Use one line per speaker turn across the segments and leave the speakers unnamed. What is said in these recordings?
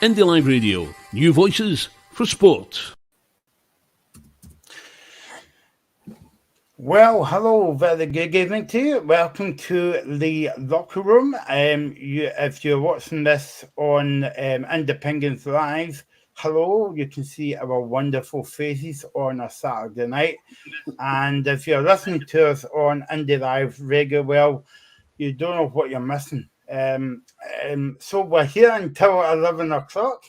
Indie Live Radio, new voices for sport.
Well, hello, very good evening to you. Welcome to the locker room. If you're watching this on Independence Live, hello, you can see our wonderful faces on a Saturday night. And if you're listening to us on Indie Live Radio, well, you don't know what you're missing. So we're here until 11 o'clock.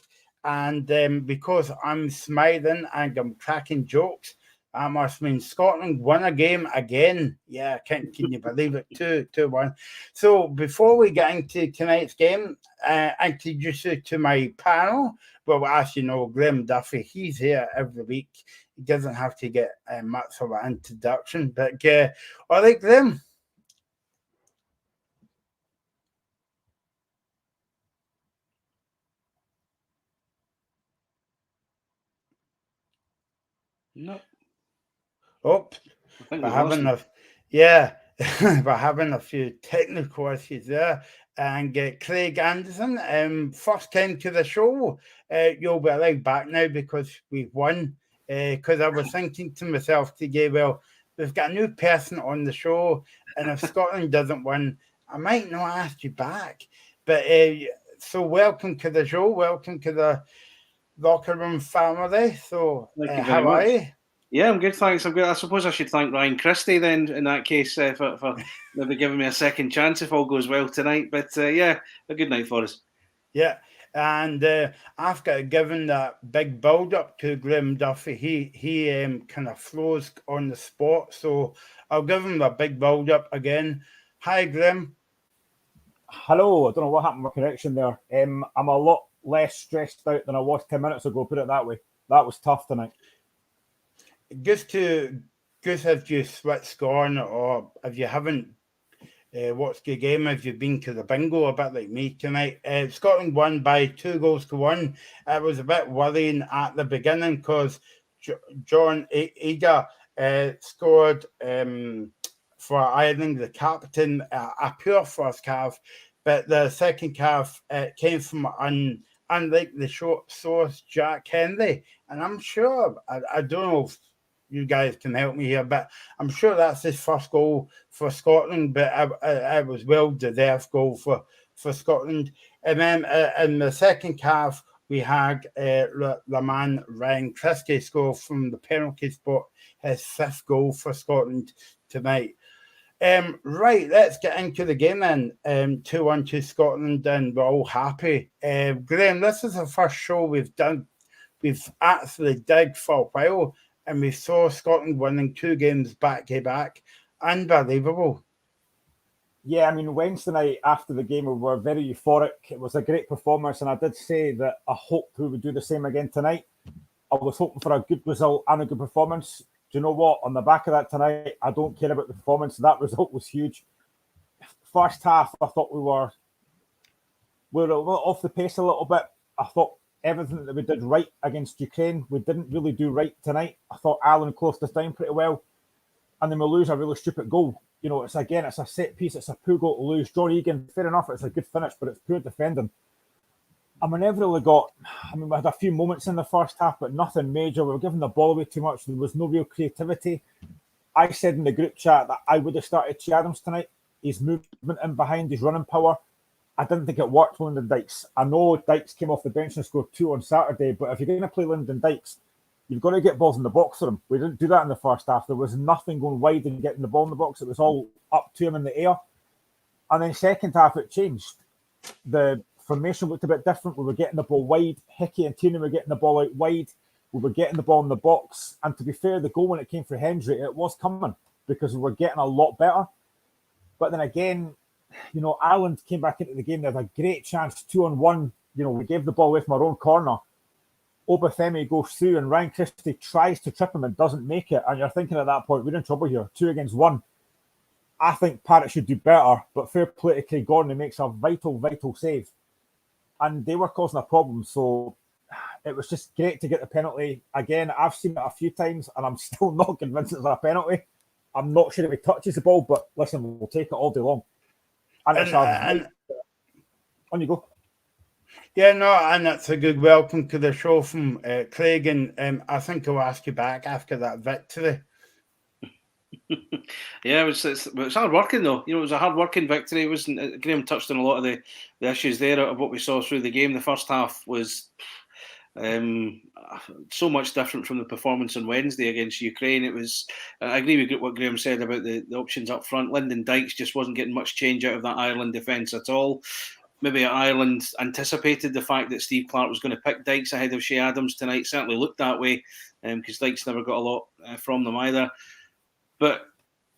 And because I'm smiling and I'm cracking jokes, that must mean Scotland won a game again. Yeah, can you believe it? 2-1. So before we get into tonight's game, introduce you to my panel. Well, as you know, Graham Duffy, he's here every week. He doesn't have to get much of an introduction. But all right, Graham.
No.
Oh, we're having a few technical issues there. And Craig Anderson, first time to the show. You'll be allowed back now because we've won. Because I was thinking to myself today, well, we've got a new person on the show, and if Scotland doesn't win, I might not ask you back. But so welcome to the show. Welcome to the locker room family. So how are you?
Yeah, I'm good, thanks. I'm good. I suppose I should thank Ryan Christie then, in that case, for maybe giving me a second chance if all goes well tonight. But yeah, a good night for us.
Yeah, and after giving that big build-up to Graham Duffy, he kind of froze on the spot. So I'll give him a big build-up again. Hi, Graham.
Hello. I don't know what happened with connection there. I'm a lot less stressed out than I was 10 minutes ago, put it that way. That was tough tonight.
Just if you switched on, or if you haven't watched the game, have you been to the bingo a bit like me tonight? Scotland won by 2-1. It was a bit worrying at the beginning because John Ida scored for Ireland, the captain, a poor first half, but the second half came from unlike the short source Jack Henry, and I'm sure I don't know if you guys can help me here, but I'm sure that's his first goal for Scotland, but it was well-deserved goal for Scotland. And then in the second half, we had the man Ryan Christie score from the penalty spot, his fifth goal for Scotland tonight. Right, let's get into the game then. 2-1 to Scotland, and we're all happy. Graham, this is the first show we've done. We've actually digged for a while, and we saw Scotland winning 2 games back-to-back. Unbelievable.
Yeah, I mean, Wednesday night after the game, we were very euphoric. It was a great performance, and I did say that I hoped we would do the same again tonight. I was hoping for a good result and a good performance. Do you know what? On the back of that tonight, I don't care about the performance. That result was huge. First half, I thought we were a little off the pace a little bit. I thought everything that we did right against Ukraine, we didn't really do right tonight. I thought Ireland closed us down pretty well. And then we lose a really stupid goal. You know, it's a set piece. It's a poor goal to lose. John Egan, fair enough, it's a good finish, but it's poor defending. And we never really we had a few moments in the first half, but nothing major. We were giving the ball away too much. There was no real creativity. I said in the group chat that I would have started Che Adams tonight. His movement in behind, his running power. I didn't think it worked for Lyndon Dykes. I know Dykes came off the bench and scored 2 on Saturday, but if you're going to play Lyndon Dykes, you've got to get balls in the box for him. We didn't do that in the first half. There was nothing going wide and getting the ball in the box. It was all up to him in the air. And then second half, it changed. The formation looked a bit different. We were getting the ball wide. Hickey and Tierney were getting the ball out wide. We were getting the ball in the box. And to be fair, the goal when it came for Hendry, it was coming because we were getting a lot better. But then again, you know, Ireland came back into the game. They had a great chance, 2-on-1. You know, we gave the ball away from our own corner. Obafemi goes through and Ryan Christie tries to trip him and doesn't make it. And you're thinking at that point, we're in trouble here. 2 against 1. I think Parrott should do better, but fair play to Craig Gordon, who makes a vital save. And they were causing a problem. So it was just great to get the penalty. Again, I've seen it a few times and I'm still not convinced it's a penalty. I'm not sure if he touches the ball, but listen, we'll take it all day long. And it's on you go.
Yeah, no, and that's a good welcome to the show from Craig, and I think I'll ask you back after that victory.
Yeah, it's hard working though. You know, it was a hard working victory. It wasn't. Graham touched on a lot of the issues there of what we saw through the game. The first half was so much different from the performance on Wednesday against Ukraine. It was. I agree with what Graham said about the options up front. Lyndon Dykes just wasn't getting much change out of that Ireland defence at all. Maybe Ireland anticipated the fact that Steve Clarke was going to pick Dykes ahead of Shea Adams tonight. Certainly looked that way because Dykes never got a lot from them either. But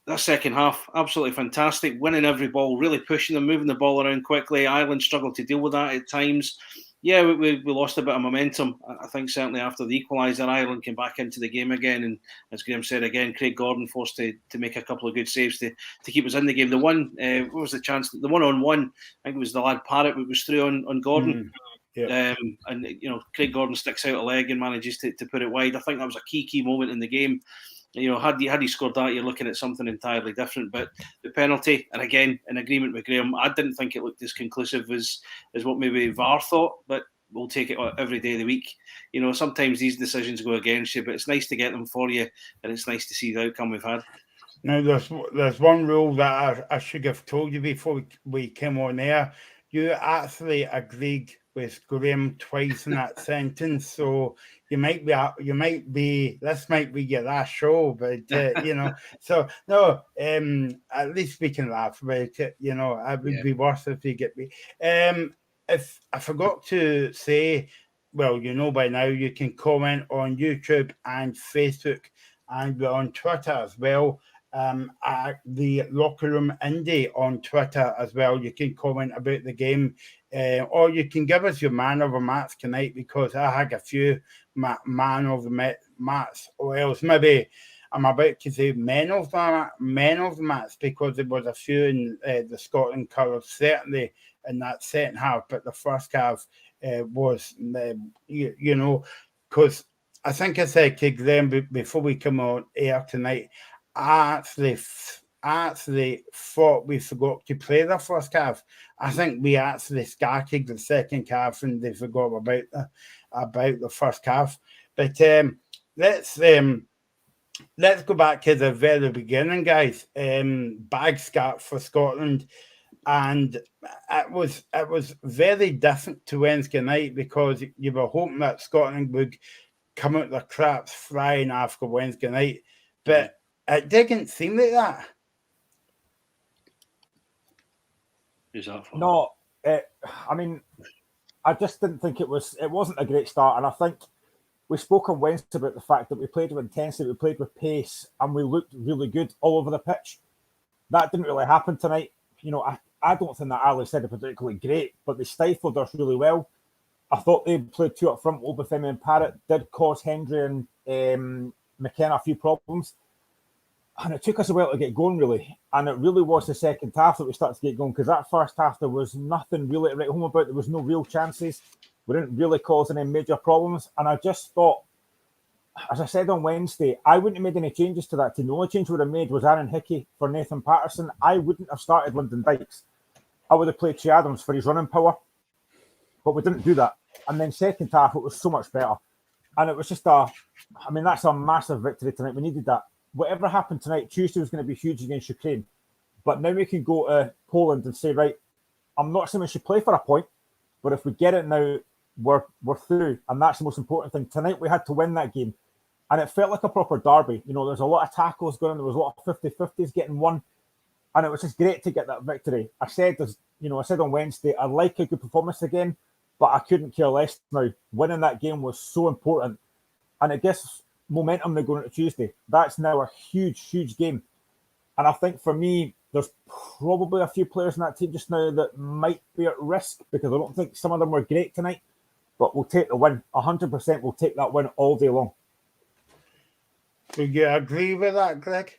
that second half, absolutely fantastic. Winning every ball, really pushing them, moving the ball around quickly. Ireland struggled to deal with that at times. Yeah, we lost a bit of momentum. I think certainly after the equaliser, Ireland came back into the game again. And as Graham said again, Craig Gordon forced to make a couple of good saves to keep us in the game. The one, what was the chance? The 1-on-1, I think it was the lad Parrott that was through on Gordon.
Yeah.
And, you know, Craig Gordon sticks out a leg and manages to put it wide. I think that was a key moment in the game. You know, had he scored that, you're looking at something entirely different. But the penalty, and again, in agreement with Graham, I didn't think it looked as conclusive as what maybe VAR thought, but we'll take it every day of the week. You know, sometimes these decisions go against you, but it's nice to get them for you, and it's nice to see the outcome we've had.
Now, there's one rule that I should have told you before we came on air. You actually agreed with Graham twice in that sentence, so this might be your last show, but you know, so no, at least we can laugh about it. You know, it would be worse if you get me. If I forgot to say, well, you know by now, you can comment on YouTube and Facebook, and we're on Twitter as well. At the Locker Room Indie on Twitter as well. You can comment about the game, or you can give us your man of the match tonight, because I had a few man of the match, or else maybe I'm about to say men of the match, because there was a few in the Scotland colours, certainly in that second half, but the first half was, you know, because I think I said to Graham before we come on air tonight, I actually thought we forgot to play the first half. I think we actually started the second half and they forgot about the first half. But let's go back to the very beginning, guys. Bag start for Scotland, and it was very different to Wednesday night, because you were hoping that Scotland would come out their craps flying after Wednesday night, but it didn't seem like that.
Is that for?
No, I mean, I just didn't think it wasn't a great start. And I think we spoke on Wednesday about the fact that we played with intensity, we played with pace, and we looked really good all over the pitch. That didn't really happen tonight. You know, I don't think that Ali said it particularly great, but they stifled us really well. I thought they played two up front, Obafemi and Parrott, did cause Hendry and McKenna a few problems. And it took us a while to get going, really. And it really was the second half that we started to get going, because that first half, there was nothing really to write home about. There was no real chances. We didn't really cause any major problems. And I just thought, as I said on Wednesday, I wouldn't have made any changes to that team. The only change we would have made was Aaron Hickey for Nathan Patterson. I wouldn't have started Lyndon Dykes. I would have played Shea Adams for his running power. But we didn't do that. And then second half, it was so much better. And it was just that's a massive victory tonight. We needed that. Whatever happened tonight, Tuesday was going to be huge against Ukraine. But now we can go to Poland and say, right, I'm not saying we should play for a point, but if we get it now, we're through. And that's the most important thing. Tonight we had to win that game. And it felt like a proper derby. You know, there's a lot of tackles going on. There was a lot of 50-50s getting won. And it was just great to get that victory. I said on Wednesday, I'd like a good performance again, but I couldn't care less now. Winning that game was so important. And it gives momentum now going into Tuesday. That's now a huge game. And I think for me, there's probably a few players in that team just now that might be at risk, because I don't think some of them were great tonight. But we'll take the win. 100% we'll take that win all day long.
Do you agree with that, Greg?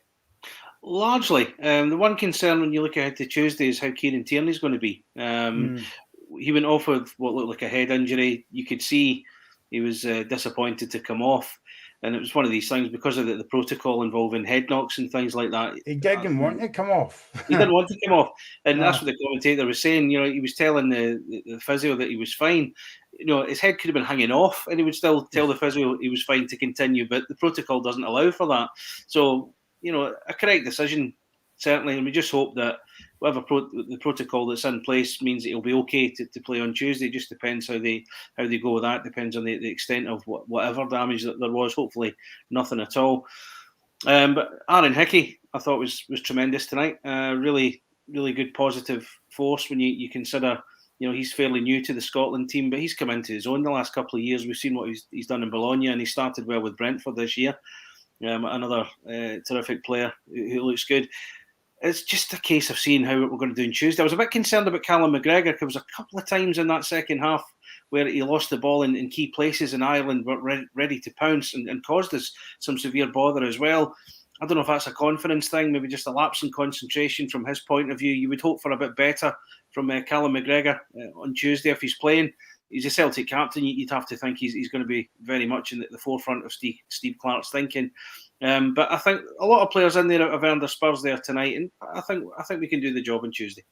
Largely. The one concern when you look ahead to Tuesday is how Kieran Tierney's going to be. He went off with what looked like a head injury. You could see he was disappointed to come off. And it was one of these things because of the protocol involving head knocks and things like that.
He didn't want to come off.
He didn't want to come off. And
No.
that's what the commentator was saying. He was telling the physio that he was fine. His head could have been hanging off and he would still tell the physio he was fine to continue, but the protocol doesn't allow for that. So, a correct decision, certainly. And we just hope that whatever the protocol that's in place means that he'll be okay to play on Tuesday. It just depends how they go with that. Depends on the extent of whatever damage that there was. Hopefully nothing at all. But Aaron Hickey, I thought was tremendous tonight. Really, really good positive force when you consider, he's fairly new to the Scotland team, but he's come into his own the last couple of years. We've seen what he's done in Bologna, and he started well with Brentford this year. Another terrific player who looks good. It's just a case of seeing how we're going to do on Tuesday. I was a bit concerned about Callum McGregor because there was a couple of times in that second half where he lost the ball in key places and Ireland were ready to pounce and caused us some severe bother as well. I don't know if that's a confidence thing, maybe just a lapse in concentration from his point of view. You would hope for a bit better from Callum McGregor on Tuesday if he's playing. He's a Celtic captain. You'd have to think he's going to be very much in the forefront of Steve Clarke's thinking. But I think a lot of players in there have earned their spurs there tonight, and I think we can do the job on Tuesday.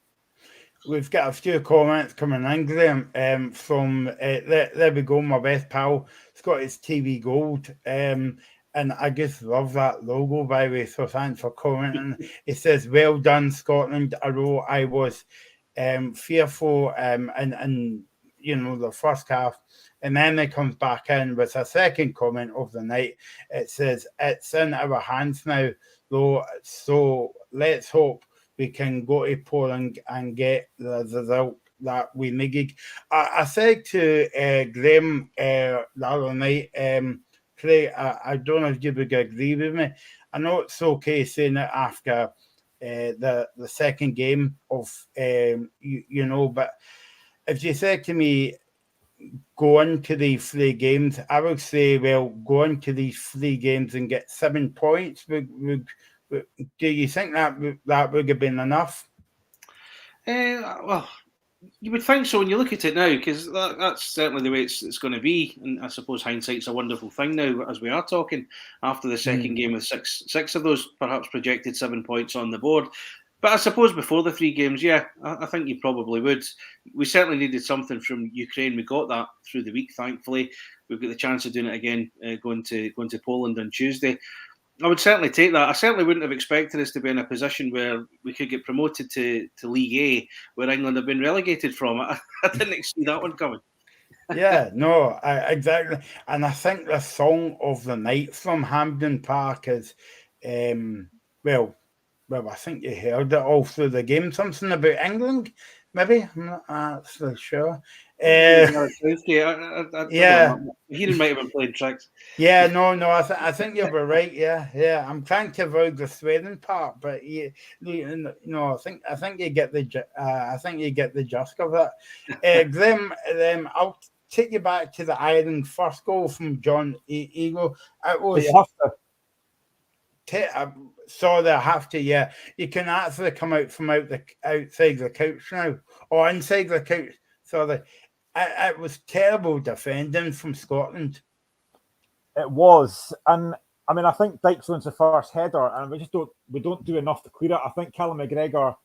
We've got a few comments coming in, Graham, from there we go, my best pal, Scottish TV Gold. And I just love that logo, by the way, so thanks for commenting. It says, well done, Scotland. Although I was fearful in the first half. And then it comes back in with a second comment of the night. It says, it's in our hands now, though, so let's hope we can go to Poland and get the result that we needed. I said to Graham the other night, Craig, I don't know if you would agree with me. I know it's okay saying it after the second game of, but if you said to me, go into these 3 games, I would say, well, go into these 3 games and get 7 points. Do you think that would have been enough?
Well, you would think so when you look at it now, because that's certainly the way it's going to be. And I suppose hindsight's a wonderful thing now, as we are talking after the second game with six of those perhaps projected 7 points on the board. But I suppose before the 3 games, yeah, I think you probably would. We certainly needed something from Ukraine. We got that through the week, thankfully. We've got the chance of doing it again, going to Poland on Tuesday. I would certainly take that. I certainly wouldn't have expected us to be in a position where we could get promoted to League A, where England have been relegated from. I didn't see that one coming.
Yeah, no, exactly. And I think the song of the night from Hampden Park is, well, I think you heard it all through the game. Something about England, maybe. I'm not actually sure.
Yeah. He might have been playing tricks.
Yeah, no. I think you were right. Yeah. I'm trying to avoid the swearing part, but I think you get the gist of it. Graham, I'll take you back to the Ireland first goal from John Eagle. It was. Sorry, I have to. Yeah, you can actually come out from outside the couch now, or inside the couch. Sorry, it was terrible defending from Scotland.
It was, and I mean, I think Dykes wins the first header, and we don't do enough to clear it. I think Callum McGregor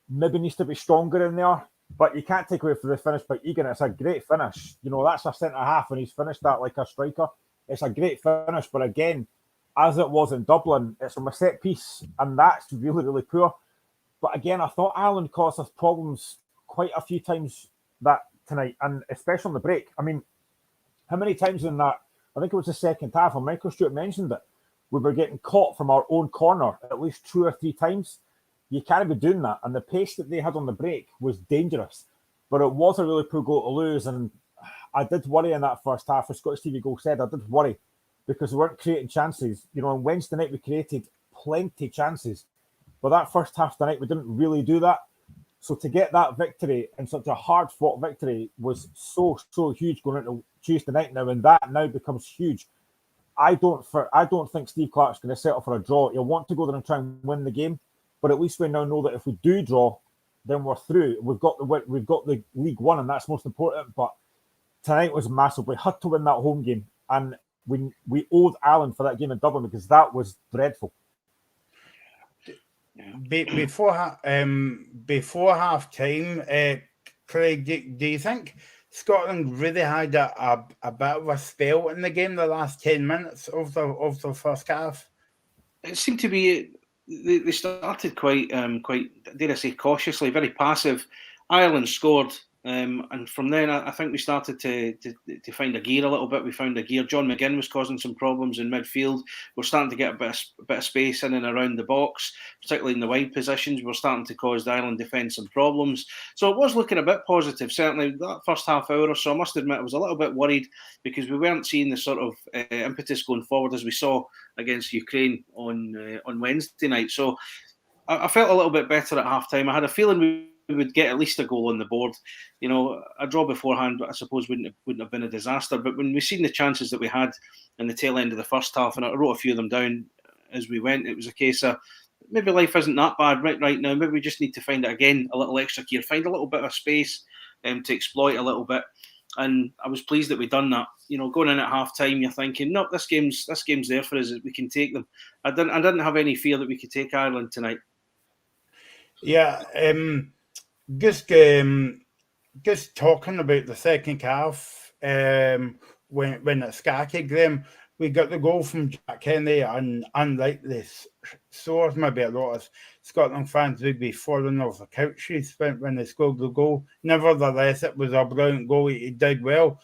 maybe needs to be stronger in there, but you can't take away from the finish by Egan. It's a great finish. That's a centre half, and he's finished that like a striker. It's a great finish, but again, as it was in Dublin, it's from a set piece, and that's really, really poor. But again, I thought Ireland caused us problems quite a few times that tonight, and especially on the break. I mean, how many times in that, I think it was the second half, and Michael Stewart mentioned it, we were getting caught from our own corner at least 2 or 3 times. You can't be doing that, and the pace that they had on the break was dangerous. But it was a really poor goal to lose, and I did worry in that first half, as Scottish TV Goal said, I did worry, because we weren't creating chances. On Wednesday night, we created plenty of chances. But that first half tonight, we didn't really do that. So to get that victory, and such a hard-fought victory, was so huge going into Tuesday night now, and that now becomes huge. I don't think Steve Clarke's going to settle for a draw. He'll want to go there and try and win the game, but at least we now know that if we do draw, then we're through. We've got the League One, and that's most important. But tonight was massive. We had to win that home game, and we owed Ireland for that game in Dublin because that was dreadful.
Before half time, Craig, do you think Scotland really had a bit of a spell in the game the last 10 minutes of the first half?
It seemed to be they started quite dare I say cautiously, very passive. Ireland scored, and from then I think we started to find a gear a little bit. We found a gear. John McGinn was causing some problems in midfield. We're starting to get a bit of space in and around the box, particularly in the wide positions. We're starting to cause the Ireland defence some problems. So it was looking a bit positive. Certainly that first half hour or so, I must admit I was a little bit worried because we weren't seeing the sort of impetus going forward as we saw against Ukraine on Wednesday night. So I felt a little bit better at half time. I had a feeling we would get at least a goal on the board. You know, a draw beforehand, I suppose, wouldn't have been a disaster. But when we seen the chances that we had in the tail end of the first half, and I wrote a few of them down as we went, it was a case of maybe life isn't that bad right now. Maybe we just need to find it again, a little extra gear, find a little bit of space to exploit a little bit. And I was pleased that we'd done that. You know, going in at half time, you're thinking, no, this game's there for us. We can take them. I didn't have any fear that we could take Ireland tonight.
Yeah, just talking about the second half, when at Skaki, Graham, we got the goal from Jack Kennedy, and unlike this source, maybe a lot of Scotland fans would be falling off the couches when they scored the goal. Nevertheless, it was a brilliant goal. He did well.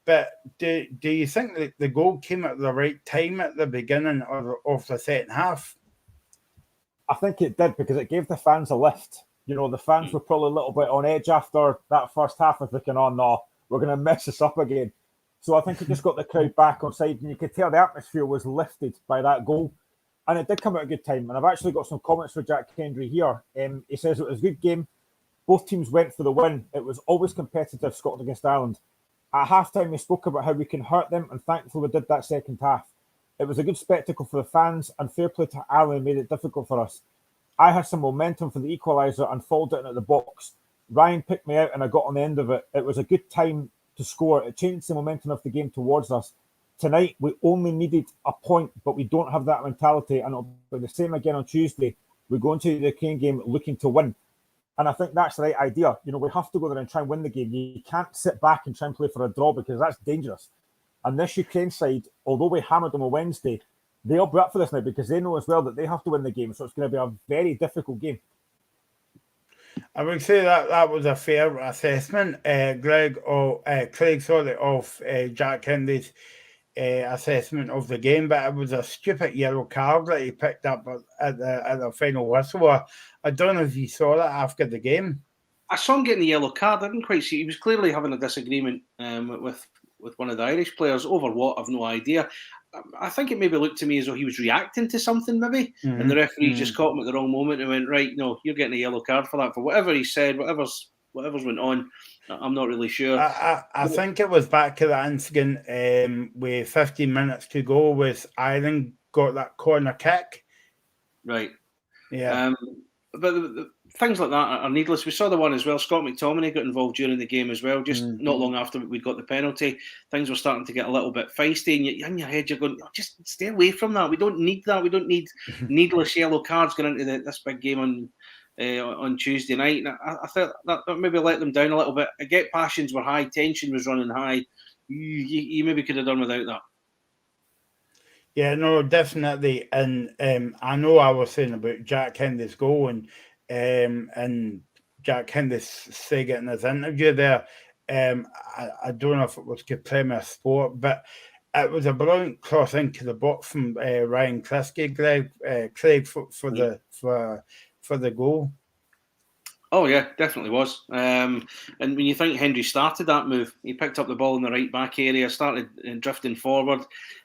But do you think that the goal came at the right time at the beginning of the second half?
I think it did because it gave the fans a lift. You know, the fans were probably a little bit on edge after that first half of thinking, oh no, we're going to mess this up again. So I think it just got the crowd back on side, and you could tell the atmosphere was lifted by that goal. And it did come at a good time. And I've actually got some comments for Jack Kendry here. He says it was a good game. Both teams went for the win. It was always competitive, Scotland against Ireland. At halftime, we spoke about how we can hurt them, and thankfully we did that second half. It was a good spectacle for the fans, and fair play to Ireland made it difficult for us. I had some momentum for the equaliser and followed it into the box. Ryan picked me out and I got on the end of it. It was a good time to score. It changed the momentum of the game towards us. Tonight, we only needed a point, but we don't have that mentality, and it'll be the same again on Tuesday. We go into the Ukraine game looking to win. And I think that's the right idea. You know, we have to go there and try and win the game. You can't sit back and try and play for a draw because that's dangerous. And this Ukraine side, although we hammered them on Wednesday, they'll be up for this now because they know as well that they have to win the game. So it's going to be a very difficult game.
I would say that was a fair assessment, Craig, of Jack Kennedy's assessment of the game, but it was a stupid yellow card that he picked up at the final whistle. I don't know if you saw that after the game.
I saw him getting the yellow card. I didn't quite see. He was clearly having a disagreement with one of the Irish players over what. I've no idea. I think it maybe looked to me as though he was reacting to something, maybe, and the referee just caught him at the wrong moment and went, right, no, you're getting a yellow card for that. For whatever he said, whatever's went on, I'm not really sure.
I think it was back to that incident with 15 minutes to go with Ireland got that corner kick.
Right.
Yeah.
But the things like that are needless. We saw the one as well. Scott McTominay got involved during the game as well. Just not long after we got the penalty, things were starting to get a little bit feisty. And in your head, you're going, oh, just stay away from that. We don't need that. We don't need needless yellow cards going into this big game on Tuesday night. And I thought that maybe let them down a little bit. I get passions were high, tension was running high. You maybe could have done without that.
Yeah, no, definitely. And I know I was saying about Jack Hendy's goal and Jack Hendy saying it in his interview there. I don't know if it was good Premier Sport, but it was a brilliant cross into the box from Ryan Christie, Craig, for the goal. Oh
yeah, definitely was. And when you think Hendry started that move, he picked up the ball in the right back area, started drifting forward.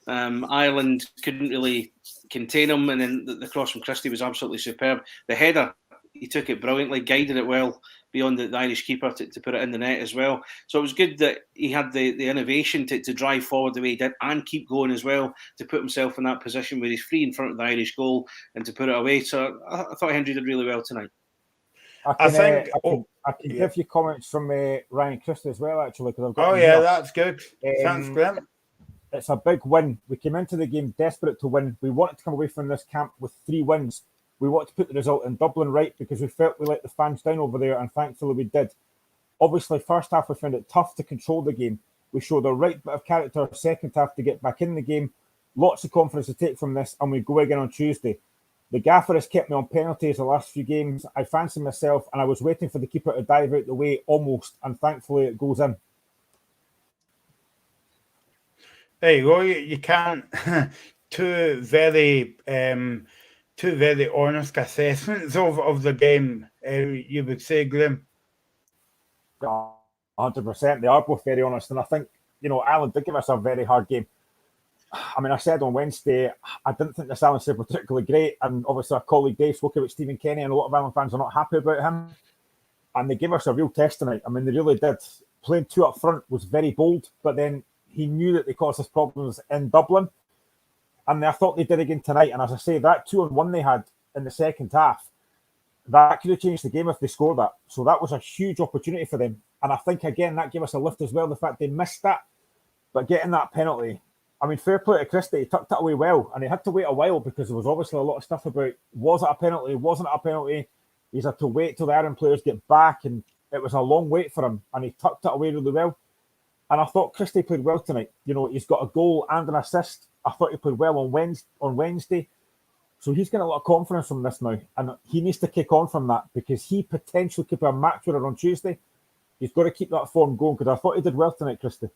Ireland couldn't really contain him, and then the cross from Christie was absolutely superb. The header, he took it brilliantly, guided it well beyond the Irish keeper to put it in the net as well. So it was good that he had the innovation to drive forward the way he did and keep going as well, to put himself in that position where he's free in front of the Irish goal and to put it away. So I thought Hendry did really well tonight.
I can give you comments from Ryan Christie as well, actually, because I've got.
Oh yeah, that's good. Thanks, Graham.
It's a big win. We came into the game desperate to win. We wanted to come away from this camp with 3 wins. We wanted to put the result in Dublin right because we felt we let the fans down over there, and thankfully we did. Obviously, first half we found it tough to control the game. We showed a right bit of character second half to get back in the game. Lots of confidence to take from this, and we go again on Tuesday. The gaffer has kept me on penalties the last few games. I fancy myself, and I was waiting for the keeper to dive out the way almost, and thankfully it goes in.
There you go. You can't. two very honest assessments of the game. You would say, Graham.
100%. They are both very honest, and I think Ireland did give us a very hard game. I mean, I said on Wednesday I didn't think this Ireland side were particularly great, and obviously our colleague Dave spoke about Stephen Kenny, and a lot of Ireland fans are not happy about him. And they gave us a real test tonight. I mean, they really did. Playing 2 up front was very bold, but then he knew that they caused us problems in Dublin, and I thought they did again tonight. And as I say, that 2-on-1 they had in the second half, that could have changed the game if they scored that. So that was a huge opportunity for them. And I think, again, that gave us a lift as well, the fact they missed that. But getting that penalty, I mean, fair play to Christie, he tucked it away well. And he had to wait a while because there was obviously a lot of stuff about, was it a penalty, wasn't it a penalty? He's had to wait till the Ireland players get back, and it was a long wait for him. And he tucked it away really well. And I thought Christie played well tonight. He's got a goal and an assist. I thought he played well on Wednesday. So he's getting a lot of confidence from this now. And he needs to kick on from that because he potentially could be a match winner on Tuesday. He's got to keep that form going because I thought he did well tonight, Christie.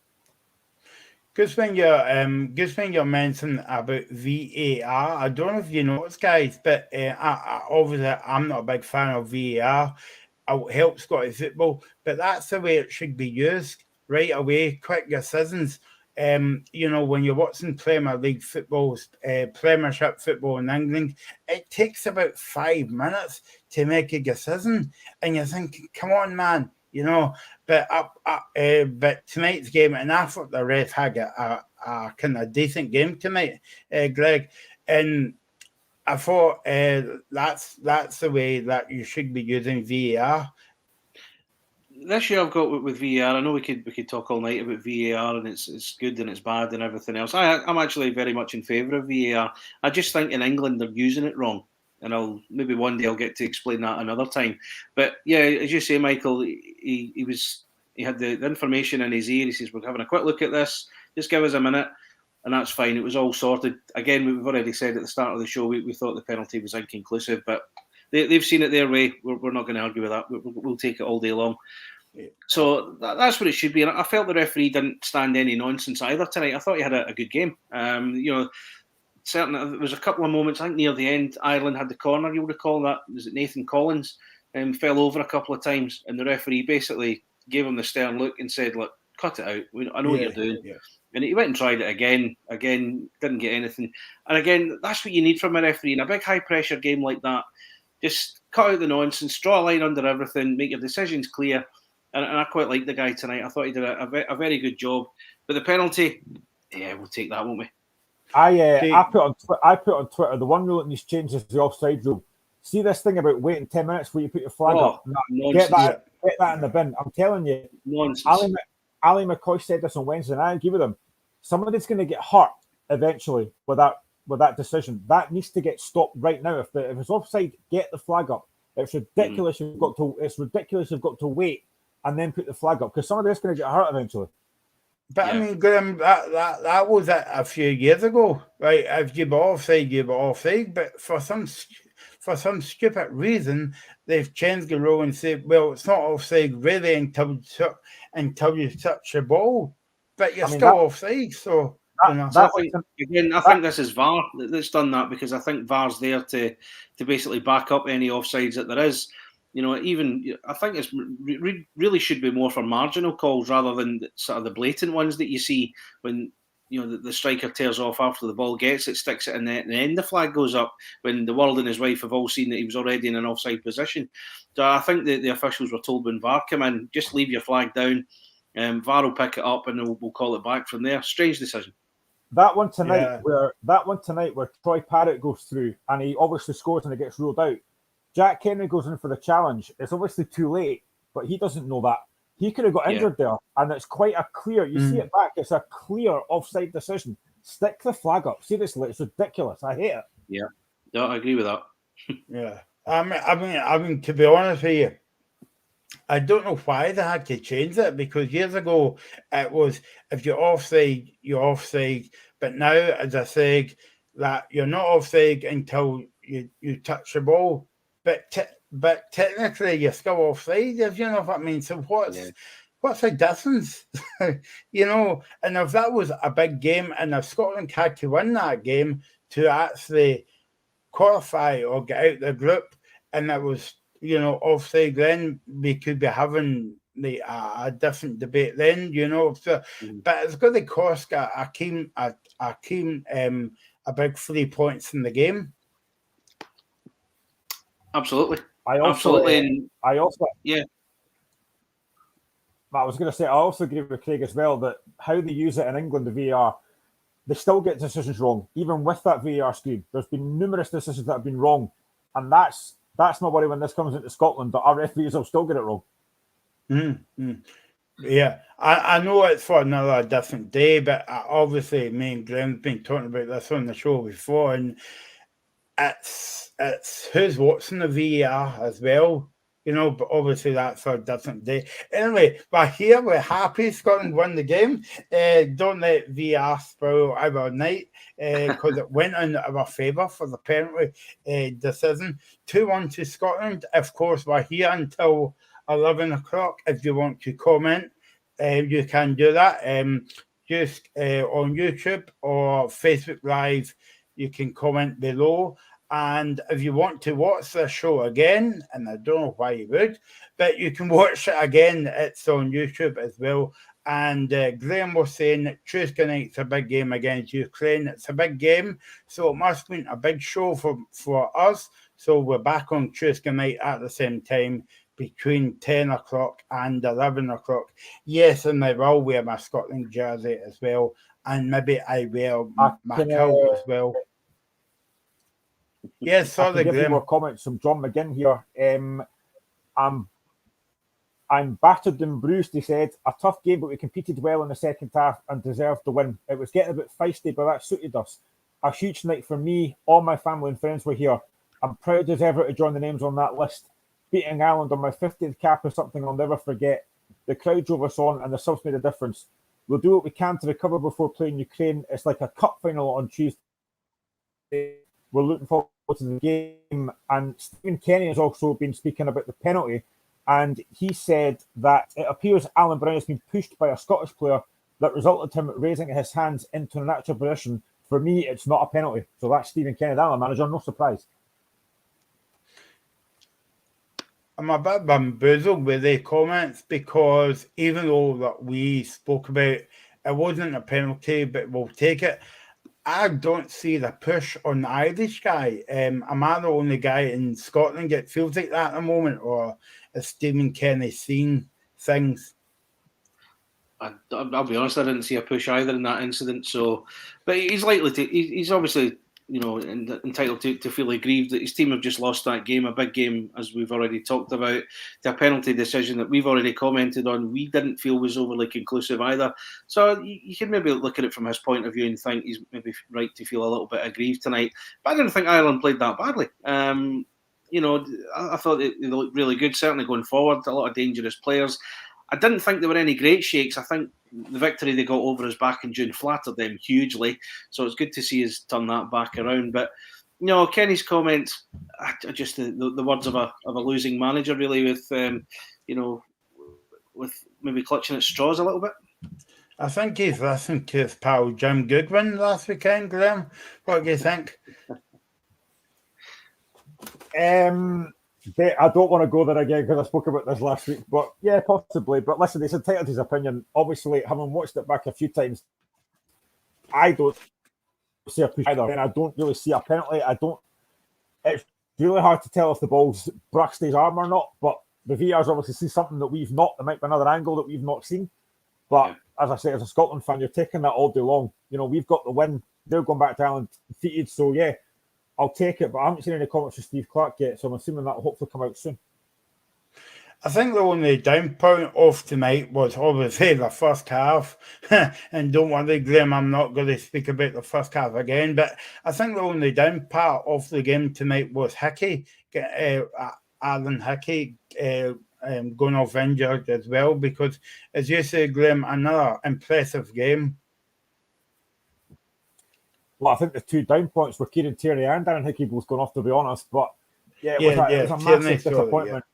Good thing you're mentioning about VAR. I don't know if you noticed, guys, but obviously I'm not a big fan of VAR. It helps Scottish football, but that's the way it should be used. Right away, quick decisions. When you're watching Premier League football, Premiership football in England, it takes about 5 minutes to make a decision, and you're thinking, "Come on, man!" But tonight's game, and I thought the ref had a kind of decent game tonight, Greg, and I thought that's the way that you should be using VAR.
This year I've got with VAR. I know we could talk all night about VAR and it's good and it's bad and everything else. I'm actually very much in favour of VAR. I just think in England they're using it wrong, and maybe one day I'll get to explain that another time. But yeah, as you say, Michael, he had the information in his ear. He says, "We're having a quick look at this. Just give us a minute." And that's fine. It was all sorted. Again, we've already said at the start of the show, we thought the penalty was inconclusive, but they've seen it their way. We're not going to argue with that. We'll take it all day long. So that's what it should be. And I felt the referee didn't stand any nonsense either tonight. I thought he had a good game. Certainly there was a couple of moments, I think near the end, Ireland had the corner. You'll recall that. Was it Nathan Collins? Fell over a couple of times, and the referee basically gave him the stern look and said, "Look, cut it out. I know what you're doing." Yeah. And he went and tried it again, didn't get anything. And again, that's what you need from a referee in a big high-pressure game like that. Just cut out the nonsense, draw a line under everything, make your decisions clear. And I quite liked the guy tonight. I thought he did a very good job. But the penalty, yeah, we'll take that, won't we?
I put on Twitter, the one rule that needs change is the offside rule. See this thing about waiting 10 minutes before you put your flag up? Get that in the bin. I'm telling you.
Nonsense.
Ali McCoy said this on Wednesday, and I agree with him. Somebody's going to get hurt eventually with that decision. That needs to get stopped right now. If it's offside, get the flag up. It's ridiculous. You've got to wait and then put the flag up because somebody's going to get hurt eventually.
But yeah. I mean, Graham, that was a few years ago, right? If you were offside, you were offside. But for some stupid reason, they've changed the rule and said, "Well, it's not offside really until you touch the ball, but you're still offside." So
I think this is VAR that's done that because I think VAR's there to basically back up any offsides that there is. I think it's really should be more for marginal calls rather than sort of the blatant ones that you see when the striker tears off after the ball gets it, sticks it in net, and then the flag goes up when the world and his wife have all seen that he was already in an offside position. So I think the officials were told when VAR came in, just leave your flag down, VAR will pick it up and we'll call it back from there. Strange decision.
That one tonight where Troy Parrott goes through and he obviously scores and it gets ruled out. Jack Kenny goes in for the challenge. It's obviously too late, but he doesn't know that. He could have got injured there, and it's quite a clear. You see it back; it's a clear offside decision. Stick the flag up. Seriously, it's ridiculous. I hate it.
Yeah, no, I agree with that.
Yeah, I mean, to be honest with you, I don't know why they had to change it, because years ago it was, if you're offside, you're offside. But now, as I said, that you're not offside until you touch the ball. But technically you're still offside, if you know what I mean. So what's the difference? You know, and if that was a big game, and if Scotland had to win that game to actually qualify or get out the group, and it was, you know, offside, then we could be having a different debate then, you know. So, but it's going to cost a team a big 3 points in the game.
Absolutely.
I also agree with Craig as well, that how they use it in England, the VAR, they still get decisions wrong, even with that VAR screen. There's been numerous decisions that have been wrong, and that's my worry when this comes into Scotland, that our referees will still get it wrong.
Yeah, I know it's for another different day, but obviously me and Graham's been talking about this on the show before, and it's who's watching the VAR as well, you know, but obviously that's for a different day. Anyway, we're here, we're happy Scotland won the game. Don't let VAR spoil our night, because it went in our favour for the penalty decision. 2-1 to Scotland. Of course, we're here until 11 o'clock. If you want to comment, you can do that. Just on YouTube or Facebook Live, you can comment below. And if you want to watch the show again, and I don't know why you would, but you can watch it again. It's on YouTube as well. And Graham was saying that Tuesday night's a big game against Ukraine. It's a big game, so it must mean a big show for us. So we're back on Tuesday night at the same time, between 10 o'clock and 11 o'clock. Yes, and I will wear my Scotland jersey as well. And maybe I wear my coat as well. Yes, sorry,
give you more comments from John McGinn here. I'm battered and bruised, he said. A tough game, but we competed well in the second half and deserved the win. It was getting a bit feisty, but that suited us. A huge night for me. All my family and friends were here. I'm proud as ever to join the names on that list. Beating Ireland on my 50th cap is something I'll never forget. The crowd drove us on, and the subs made a difference. We'll do what we can to recover before playing Ukraine. It's like a cup final on Tuesday. We're looking forward to the game. And Stephen Kenny has also been speaking about the penalty, and he said that it appears Alan Brown has been pushed by a Scottish player that resulted in him raising his hands into a natural position. For me, it's not a penalty. So that's Stephen Kenny, the Ireland manager. No surprise.
I'm a bit bamboozled with the comments, because even though that we spoke about it wasn't a penalty, but we'll take it, I don't see the push on the Irish guy. Am I the only guy in Scotland that feels like that at the moment, or is Stephen Kenny seeing things?
I'll be honest, I didn't see a push either in that incident. So, but he's likely to. He's obviously, you know, entitled to feel aggrieved that his team have just lost that game, a big game, as we've already talked about. The penalty decision that we've already commented on, we didn't feel was overly conclusive either. So you can maybe look at it from his point of view and think he's maybe right to feel a little bit aggrieved tonight. But I didn't think Ireland played that badly. You know, I thought they looked really good, certainly going forward. A lot of dangerous players. I didn't think there were any great shakes. I think the victory they got over us back in June flattered them hugely. So it's good to see us turn that back around. But, you know, Kenny's comments, just the words of a losing manager, really, with, you know, with maybe clutching at straws a little bit.
I think he's listened to his pal Jim Goodwin last weekend, Graham. What do you think?
I don't want to go there again because I spoke about this last week, but yeah, possibly. But listen, he's entitled to his opinion. Obviously, having watched it back a few times, I don't see a push either, and I don't really see a penalty. It's really hard to tell if the ball's brushed his arm or not, but the VAR's obviously see something that we've not. There might be another angle that we've not seen. But as I say, as a Scotland fan, you're taking that all day long. You know, we've got the win. They're going back to Ireland defeated, so yeah. I'll take it, but I haven't seen any comments from Steve Clark yet, so I'm assuming that will hopefully come out soon.
I think the only down point off tonight was obviously the first half. And don't worry, Graham, I'm not going to speak about the first half again. But I think the only down part of the game tonight was Hickey, Alan Hickey, going off injured as well. Because, as you say, Graham, another impressive game.
Well, I think the two down points were Kieran Tierney and Aaron Hickey both going off, to be honest. But yeah, it was a massive disappointment.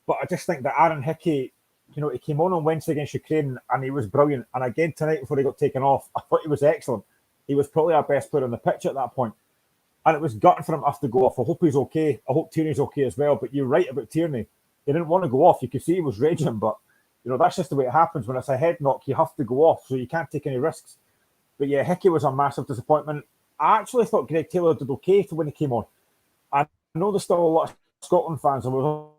But I just think that Aaron Hickey, he came on Wednesday against Ukraine and he was brilliant. And again tonight before he got taken off, I thought he was excellent. He was probably our best player on the pitch at that point. And it was gutting for him to have to go off. I hope he's okay. I hope Tierney's okay as well. But you're right about Tierney. He didn't want to go off. You could see he was raging. But, that's just the way it happens. When it's a head knock, you have to go off. So you can't take any risks. But yeah, Hickey was a massive disappointment. I actually thought Greg Taylor did okay for when he came on. I know there's still a lot of Scotland fans. I was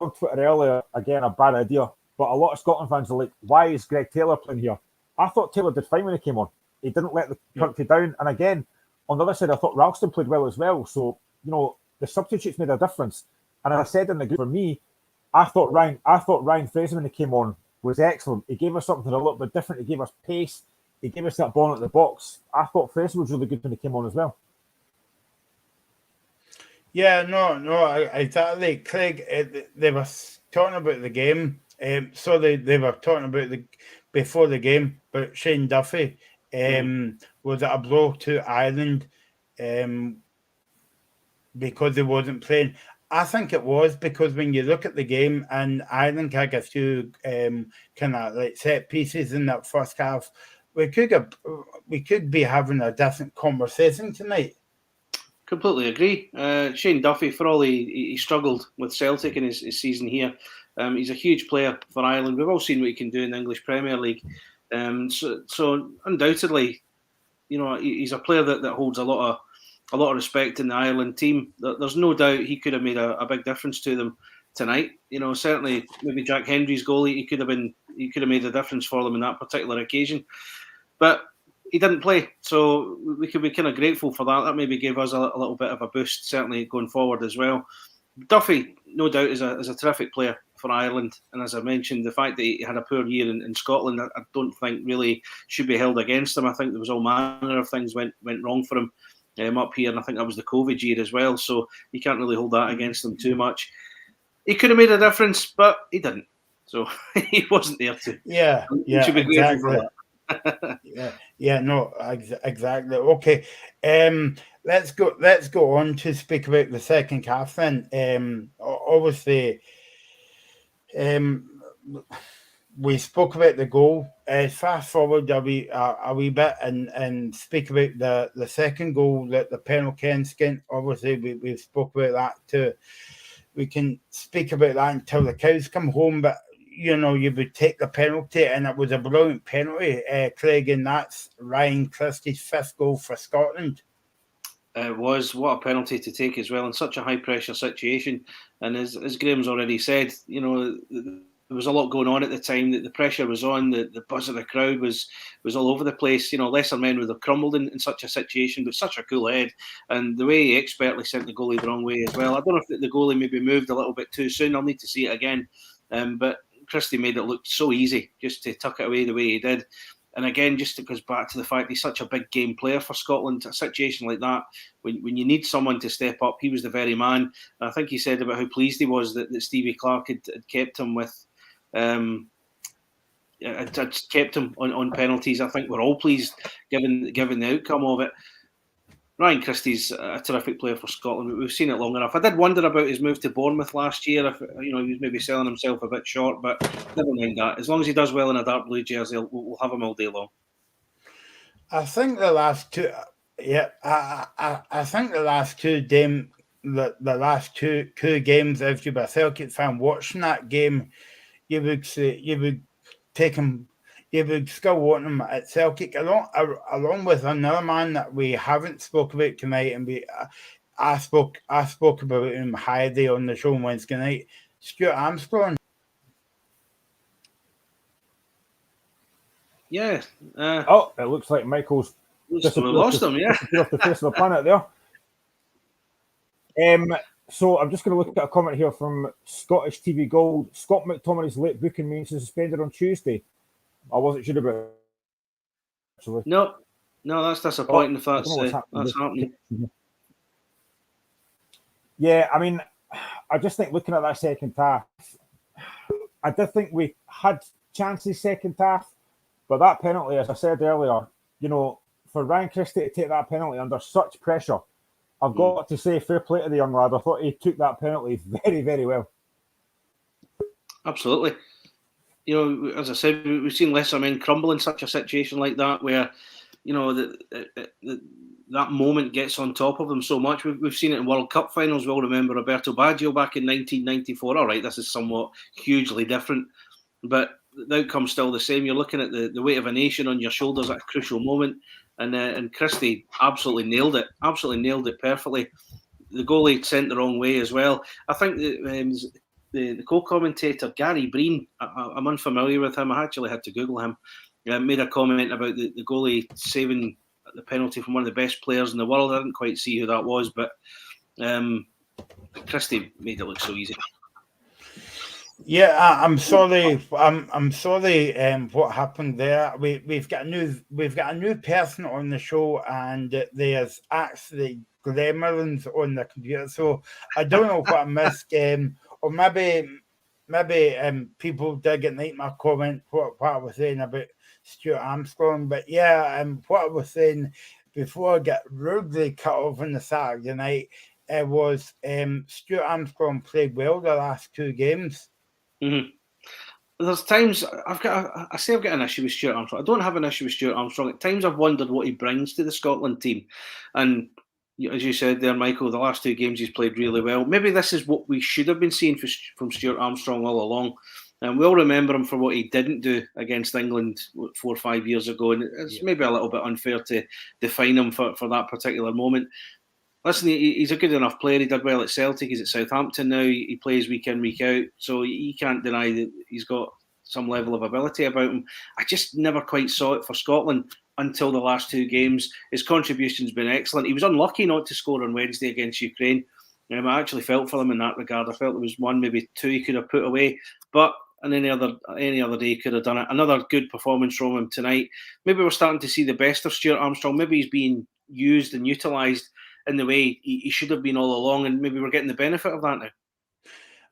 on Twitter earlier, again, a bad idea. But a lot of Scotland fans are like, why is Greg Taylor playing here? I thought Taylor did fine when he came on. He didn't let the country down. And again, on the other side, I thought Ralston played well as well. So, the substitutes made a difference. And as I said in the group, for me, I thought Ryan Fraser when he came on was excellent. He gave us something a little bit different. He gave us pace. He gave us that ball at the box. I thought Fraser was really good when he came on as well.
Yeah, no, exactly. Craig, they were talking about the game. So they were talking about before the game, but Shane Duffy was at a blow to Ireland because he wasn't playing. I think it was because when you look at the game and Ireland had a few kind of like set pieces in that first half, we could be having a different conversation tonight.
Completely agree. Shane Duffy, for all he struggled with Celtic in his season here, he's a huge player for Ireland. We've all seen what he can do in the English Premier League. So undoubtedly, he's a player that holds a lot of respect in the Ireland team. There's no doubt he could have made a big difference to them tonight. Certainly maybe Jack Hendry's goal, he could have made a difference for them in that particular occasion. But he didn't play, so we could be kind of grateful for that. That maybe gave us a little bit of a boost, certainly going forward as well. Duffy, no doubt, is a terrific player for Ireland, and as I mentioned, the fact that he had a poor year in Scotland, I don't think really should be held against him. I think there was all manner of things went wrong for him up here, and I think that was the COVID year as well, so you can't really hold that against him too much. He could have made a difference, but he didn't, so he wasn't there to.
Yeah,
should be grateful for that.
No, exactly. Okay, let's go on to speak about the second half then. Obviously, we spoke about the goal. Fast forward a wee bit and speak about the second goal, that the penalty instant. Obviously, we spoke about that too. We can speak about that until the cows come home, but you would take the penalty, and it was a brilliant penalty, Craig, and that's Ryan Christie's fifth goal for Scotland.
It was. What a penalty to take as well in such a high pressure situation. And as Graham's already said, there was a lot going on at the time. That the pressure was on. The buzz of the crowd was all over the place. Lesser men would have crumbled in such a situation, but such a cool head. And the way he expertly sent the goalie the wrong way as well. I don't know if the goalie maybe moved a little bit too soon. I'll need to see it again. But Christie made it look so easy just to tuck it away the way he did. And again, just it goes back to the fact he's such a big game player for Scotland. A situation like that, when you need someone to step up, he was the very man. And I think he said about how pleased he was that Stevie Clark had kept him with, had kept him on penalties. I think we're all pleased given the outcome of it. Ryan Christie's a terrific player for Scotland. We've seen it long enough. I did wonder about his move to Bournemouth last year. If he was maybe selling himself a bit short, but never mind that. As long as he does well in a dark blue jersey, we'll have him all day long.
I think the last two, I think the last two games, if you were a Celtic fan watching that game, you would take him. You would still want him at Celtic, along with another man that we haven't spoke about tonight, and I spoke about him highly on the show on Wednesday night. Stuart Armstrong.
Yeah.
It looks like Michael's
we lost him. Yeah,
off the face of the planet there. So I'm just going to look at a comment here from Scottish TV Gold. Scott McTominay's late booking means he's suspended on Tuesday. I wasn't sure about it, actually.
No, that's disappointing if that's happening.
Yeah, I mean, I just think looking at that second half, I did think we had chances second half, but that penalty, as I said earlier, for Ryan Christie to take that penalty under such pressure, I've got to say fair play to the young lad. I thought he took that penalty very, very well.
Absolutely. As I said, we've seen lesser men crumble in such a situation like that, where that moment gets on top of them so much. We've seen it in World Cup finals. We all remember Roberto Baggio back in 1994. All right, this is somewhat hugely different, but the outcome's still the same. You're looking at the weight of a nation on your shoulders at a crucial moment, and Christie absolutely nailed it perfectly. The goalie sent the wrong way as well. I think that the co-commentator Gary Breen, I'm unfamiliar with him. I actually had to Google him. Made a comment about the goalie saving the penalty from one of the best players in the world. I didn't quite see who that was, but Christie made it look so easy.
Yeah, I'm sorry. I'm sorry. What happened there? We've got a new person on the show, and there's actually gremlins on the computer. So I don't know what I missed. Or maybe people did get my comment what I was saying about Stuart Armstrong. But yeah, what I was saying before I got rudely cut off on the Saturday night, it was Stuart Armstrong played well the last two games.
Mm-hmm. There's times I've got an issue with Stuart Armstrong. I don't have an issue with Stuart Armstrong. At times I've wondered what he brings to the Scotland team, and as you said there, Michael, the last two games he's played really well. Maybe this is what we should have been seeing from Stuart Armstrong all along. And we all remember him for what he didn't do against England 4 or 5 years ago, and it's maybe a little bit unfair to define him for that particular moment. Listen, he's a good enough player. He did well at Celtic. He's at Southampton now. He plays week in, week out. So you can't deny that he's got some level of ability about him. I just never quite saw it for Scotland until the last two games. His contribution's been excellent. He was unlucky not to score on Wednesday against Ukraine. I actually felt for him in that regard. I felt there was one, maybe two he could have put away. But on any other day he could have done it. Another good performance from him tonight. Maybe we're starting to see the best of Stuart Armstrong. Maybe he's being used and utilised in the way he should have been all along, and maybe we're getting the benefit of that now.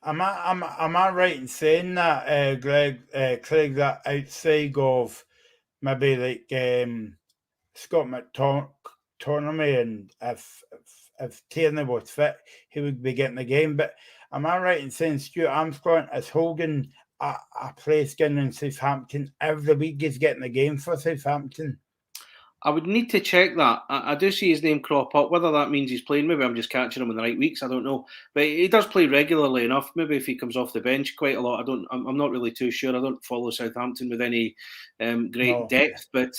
Am I right in saying that, Craig, that outside of maybe like Scott McTominay, and if Tierney was fit, he would be getting the game. But am I right in saying Stuart Armstrong is holding a place in Southampton every week? He's getting the game for Southampton.
I would need to check that. I do see his name crop up. Whether that means he's playing, maybe I'm just catching him in the right weeks. I don't know, but he does play regularly enough. Maybe if he comes off the bench quite a lot, I'm not really too sure. I don't follow Southampton with any great depth, but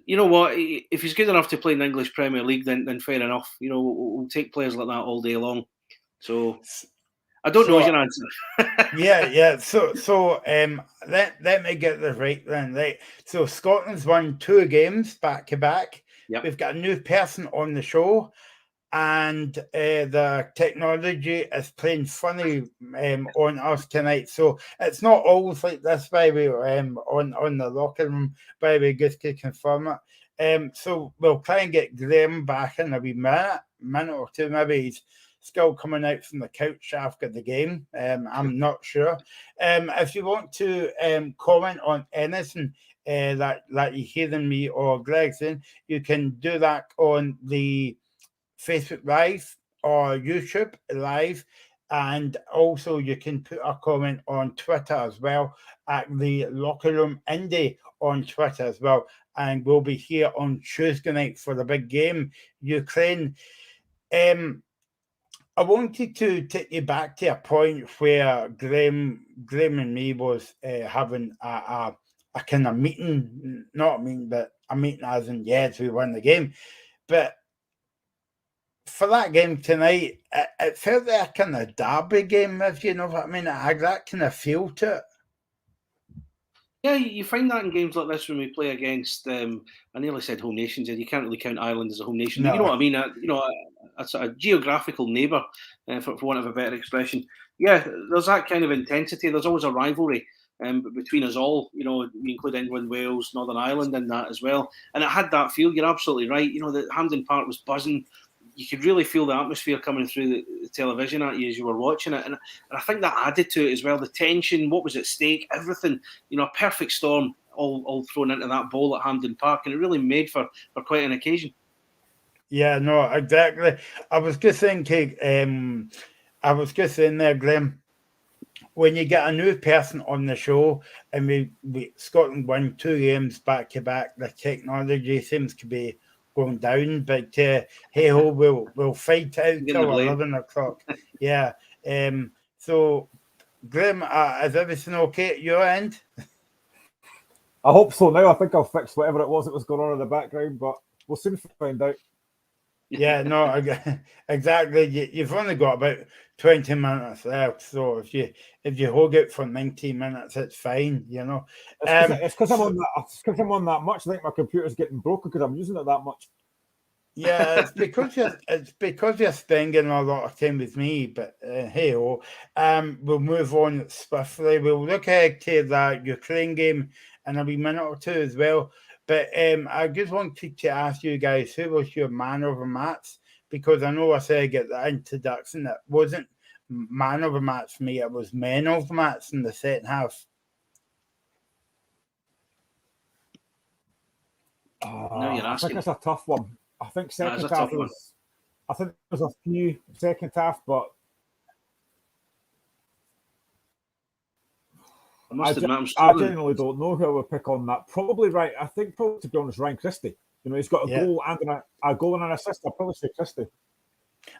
you know what? If he's good enough to play in the English Premier League, then fair enough. We'll take players like that all day long. So I don't know your answer.
Yeah. So let me get this right then. Right. So Scotland's won 2 games back to back.
Yep.
We've got a new person on the show, and the technology is playing funny on us tonight. So it's not always like this, baby. On the locker room, baby, just to confirm it. So we'll try and get Graham back in a wee minute or two. Maybe he's still coming out from the couch after the game. I'm not sure. If you want to comment on anything that you're hearing me or Greg saying, you can do that on the Facebook Live or YouTube Live. And also you can put a comment on Twitter as well, at the Locker Room Indie on Twitter as well. And we'll be here on Tuesday night for the big game, Ukraine. I wanted to take you back to a point where Graham and me was having a kind of meeting, not a meeting, but a meeting as in, yes, we won the game. But for that game tonight, it felt like a kind of derby game, if you know what I mean. It had that kind of feel to it.
Yeah, you find that in games like this when we play against, I nearly said home nations, and you can't really count Ireland as a home nation.
No.
But you know what I mean? a sort of geographical neighbour, for want of a better expression. Yeah, there's that kind of intensity. There's always a rivalry between us all. You know, we include England, Wales, Northern Ireland in that as well. And it had that feel. You're absolutely right. You know, the Hampden Park was buzzing. You could really feel the atmosphere coming through the television at you as you were watching it. And I think that added to it as well. The tension, what was at stake, everything. You know, a perfect storm all thrown into that bowl at Hampden Park. And it really made for quite an occasion.
Yeah, no, exactly. I was just thinking, there, Graham, when you get a new person on the show and we Scotland won 2 games back to back, the technology seems to be going down, but hey ho, we'll fight out till 11 o'clock. Yeah. So, Graham, is everything okay at your end?
I hope so now. I think I'll fix whatever it was that was going on in the background, but we'll soon find out.
Yeah, no, exactly. You've only got about 20 minutes left, so if you hold it for 19 minutes, it's fine. You know,
it's because I'm on that. It's because I'm on that much. I think my computer's getting broken because I'm using it that much.
Yeah, it's because you're spending a lot of time with me. But hey, we'll move on swiftly. We'll look ahead to that Ukraine game in a wee minute or two as well. But I just wanted to ask you guys, who was your man of the match? Because I know I said I get the introduction. That wasn't man of the match for me. It was men of the match in the second half.
No, you're asking.
I think it's a tough one. I think second half was. I think there's a few second half, but I genuinely don't know who I would pick on that. Probably right. I think probably to be honest, Ryan Christie. You know, he's got a goal and a goal and an assist. I'll probably say Christie.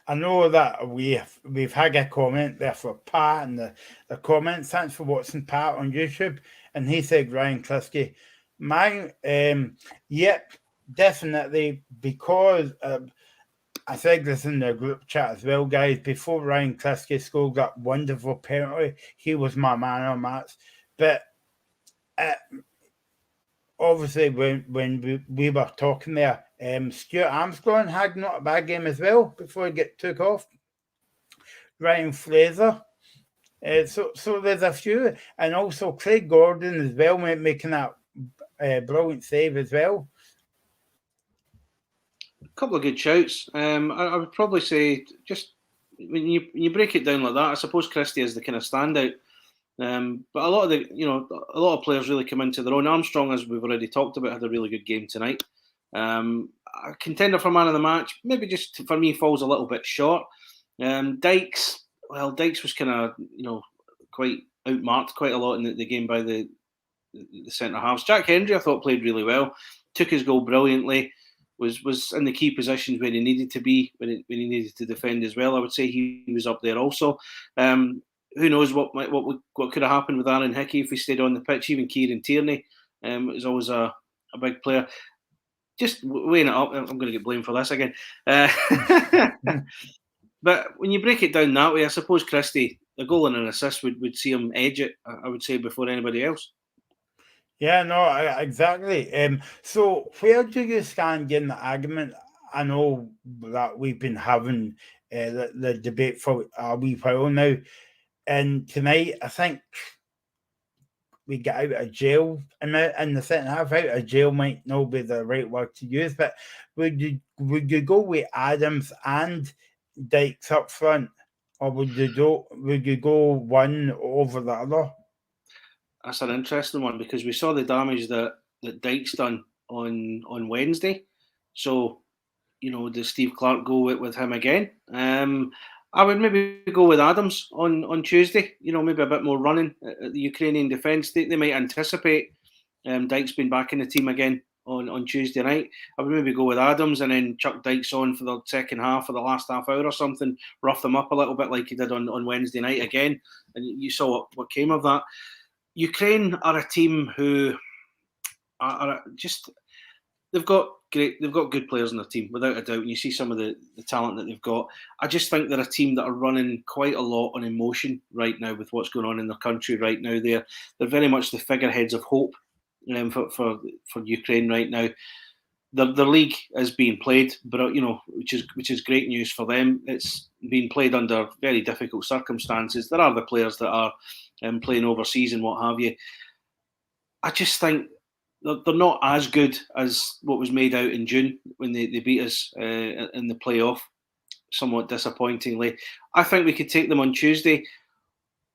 I know that we've had a comment there for Pat and the comments. Thanks for watching Pat on YouTube. And he said Ryan Christie. Yep, definitely, because I said this in the group chat as well, guys. Before Ryan Christie scored that wonderful penalty, he was my man of the match. But obviously, when we were talking there, Stuart Armstrong had not a bad game as well before he took off. Ryan Fraser. So there's a few. And also Craig Gordon as well, making that brilliant save as well.
A couple of good shouts. I would probably say, just when you break it down like that, I suppose Christie is the kind of standout. But a lot of players really come into their own. Armstrong, as we've already talked about, had a really good game tonight. A contender for man of the match, maybe just for me falls a little bit short. Dykes was kind of quite outmarked quite a lot in the game by the centre halves. Jack Hendry, I thought, played really well, took his goal brilliantly, was in the key positions where he needed to be when he needed to defend as well. I would say he was up there also. Who knows what could have happened with Aaron Hickey if he stayed on the pitch. Even Kieran Tierney is always a big player. Just weighing it up, I'm going to get blamed for this again. But when you break it down that way, I suppose Christie, a goal and an assist would see him edge it, I would say, before anybody else.
Yeah, no, exactly. So where do you stand in the argument? I know that we've been having the debate for a wee while now. And tonight, I think we get out of jail in the second half. Out of jail might not be the right word to use, but would you go with Adams and Dykes up front, or would you go one over the other?
That's an interesting one, because we saw the damage that Dykes done on Wednesday. So, does Steve Clarke go with him again? I would maybe go with Adams on Tuesday. Maybe a bit more running at the Ukrainian defence. They might anticipate Dykes being back in the team again on Tuesday night. I would maybe go with Adams and then chuck Dykes on for the second half, for the last half hour or something, rough them up a little bit like he did on Wednesday night again. And you saw what came of that. Ukraine are a team who are just, they've got good players on their team, without a doubt. And you see some of the talent that they've got. I just think they're a team that are running quite a lot on emotion right now with what's going on in their country right now. They're very much the figureheads of hope for Ukraine right now. the league is being played, but which is great news for them. It's being played under very difficult circumstances. There are the players that are playing overseas and what have you. I just think they're not as good as what was made out in June when they beat us in the playoff, somewhat disappointingly. I think we could take them on Tuesday.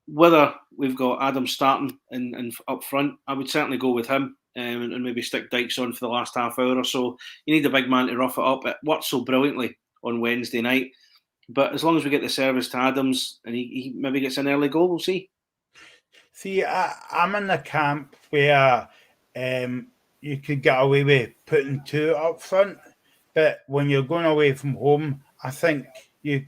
Whether we've got Adam starting and up front, I would certainly go with him and maybe stick Dykes on for the last half hour or so. You need a big man to rough it up. It worked so brilliantly on Wednesday night. But as long as we get the service to Adams and he maybe gets an early goal, we'll see.
See, I'm in the camp where you could get away with putting 2 up front, but when you're going away from home, I think you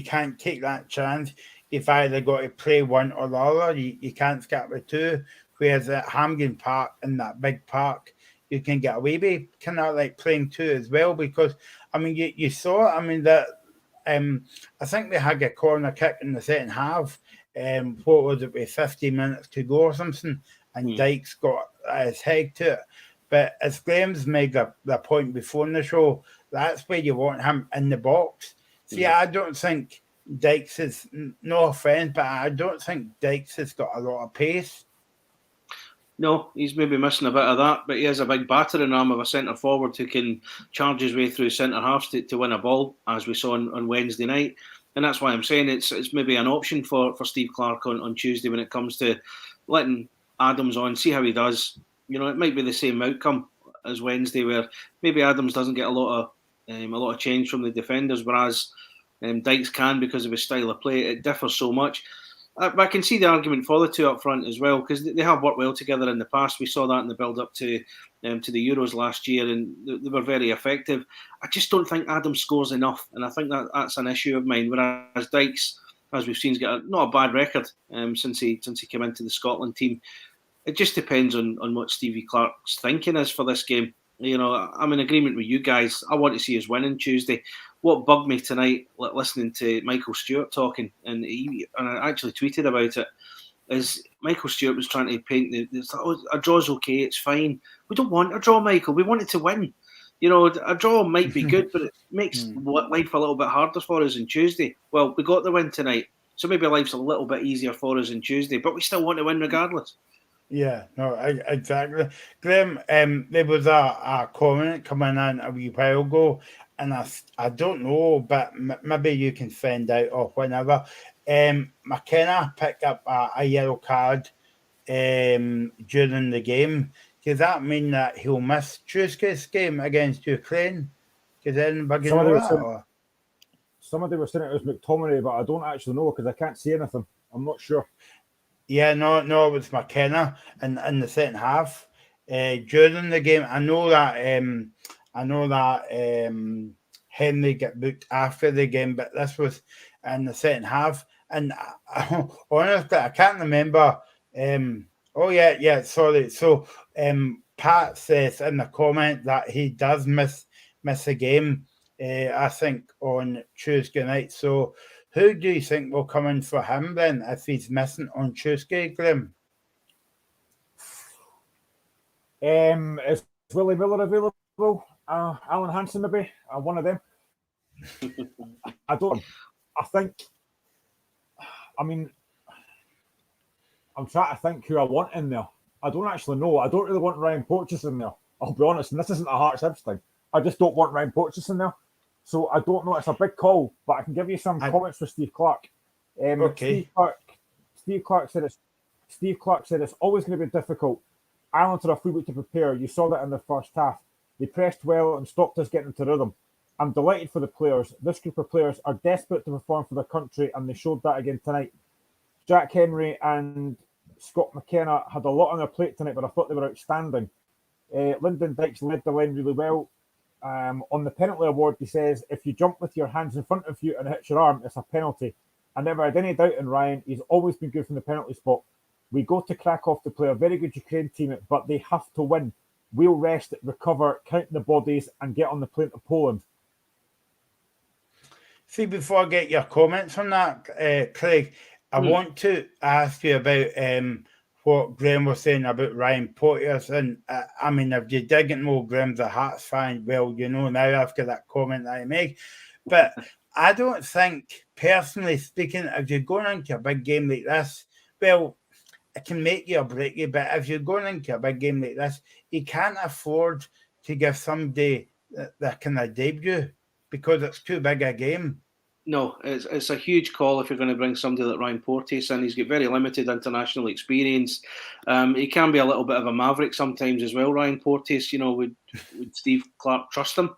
can't take that chance. You've either got to play one or the other. You can't skip with 2. Whereas at Hampden Park, in that big park, you can get away with kind of like playing 2 as well. Because I mean, you saw. I mean that. I think they had a corner kick in the second half. What was it, with 50 minutes to go or something, and Dykes got his head to it. But as Graham's made the point before in the show, that's where you want him in the box. See, I don't think Dykes is, no offence, but I don't think Dykes has got a lot of pace.
No, he's maybe missing a bit of that, but he has a big battering arm of a centre forward who can charge his way through centre halves to win a ball, as we saw on Wednesday night. And that's why I'm saying it's maybe an option for Steve Clarke on Tuesday when it comes to letting Adams on, see how he does. It might be the same outcome as Wednesday, where maybe Adams doesn't get a lot of change from the defenders, whereas Dykes can because of his style of play. It differs so much. I can see the argument for the 2 up front as well, because they have worked well together in the past. We saw that in the build-up to the Euros last year, and they were very effective. I just don't think Adam scores enough, and I think that's an issue of mine. Whereas Dykes, as we've seen, has got not a bad record since he came into the Scotland team. It just depends on what Stevie Clarke's thinking is for this game. I'm in agreement with you guys. I want to see us winning Tuesday. What bugged me tonight, listening to Michael Stewart talking, and I actually tweeted about it, is Michael Stewart was trying to paint a draw's okay, it's fine. We don't want a draw, Michael. We want it to win. A draw might be good, but it makes life a little bit harder for us on Tuesday. Well, we got the win tonight, so maybe life's a little bit easier for us on Tuesday, but we still want to win regardless.
Yeah, no, exactly. Graham, there was a comment coming in a wee while ago, and I don't know, but maybe you can find out or whenever. McKenna picked up a yellow card during the game. Does that mean that he'll miss Tuesday's game against Ukraine? Does anybody know that?
Somebody was saying it was McTominay, but I don't actually know because I can't see anything. I'm not sure.
Yeah, no, it was McKenna in the second half. During the game, I know that Henry got booked after the game, but this was in the second half. And honestly, I can't remember. Sorry. So Pat says in the comment that he does miss a game, I think, on Tuesday night. So who do you think will come in for him then if he's missing on Tuesday, Graham?
Is Willie Miller available? Alan Hansen maybe? One of them? I don't. I'm trying to think who I want in there. I don't actually know. I don't really want Ryan Porteous in there. I'll be honest, and this isn't a Hearts Hibs thing. I just don't want Ryan Porteous in there. So I don't know. It's a big call, but I can give you some comments with Steve Clarke.
Okay.
Steve Clarke said it's always going to be difficult. Ireland had a full week to prepare. You saw that in the first half. They pressed well and stopped us getting into rhythm. I'm delighted for the players. This group of players are desperate to perform for their country, and they showed that again tonight. Jack Henry and Scott McKenna had a lot on their plate tonight, but I thought they were outstanding. Lyndon Dykes led the line really well. On the penalty award, he says, if you jump with your hands in front of you and it hits your arm, it's a penalty. I never had any doubt in Ryan. He's always been good from the penalty spot. We go to Krakow to play a very good Ukraine team, but they have to win. We'll rest, recover, count the bodies, and get on the plane to Poland.
See, before I get your comments on that, Craig, I want to ask you about what Graham was saying about Ryan Porteous. And I mean, if you didn't know Graham's a Hearts fan, well, you know now after that comment that I make. But I don't think, personally speaking, if you're going into a big game like this, well, it can make you or break you. But if you're going into a big game like this, you can't afford to give somebody that kind of debut because it's too big a game.
No, it's a huge call if you're going to bring somebody like Ryan Porteous in. He's got very limited international experience. He can be a little bit of a maverick sometimes as well, Ryan Porteous. Would Steve Clarke trust him?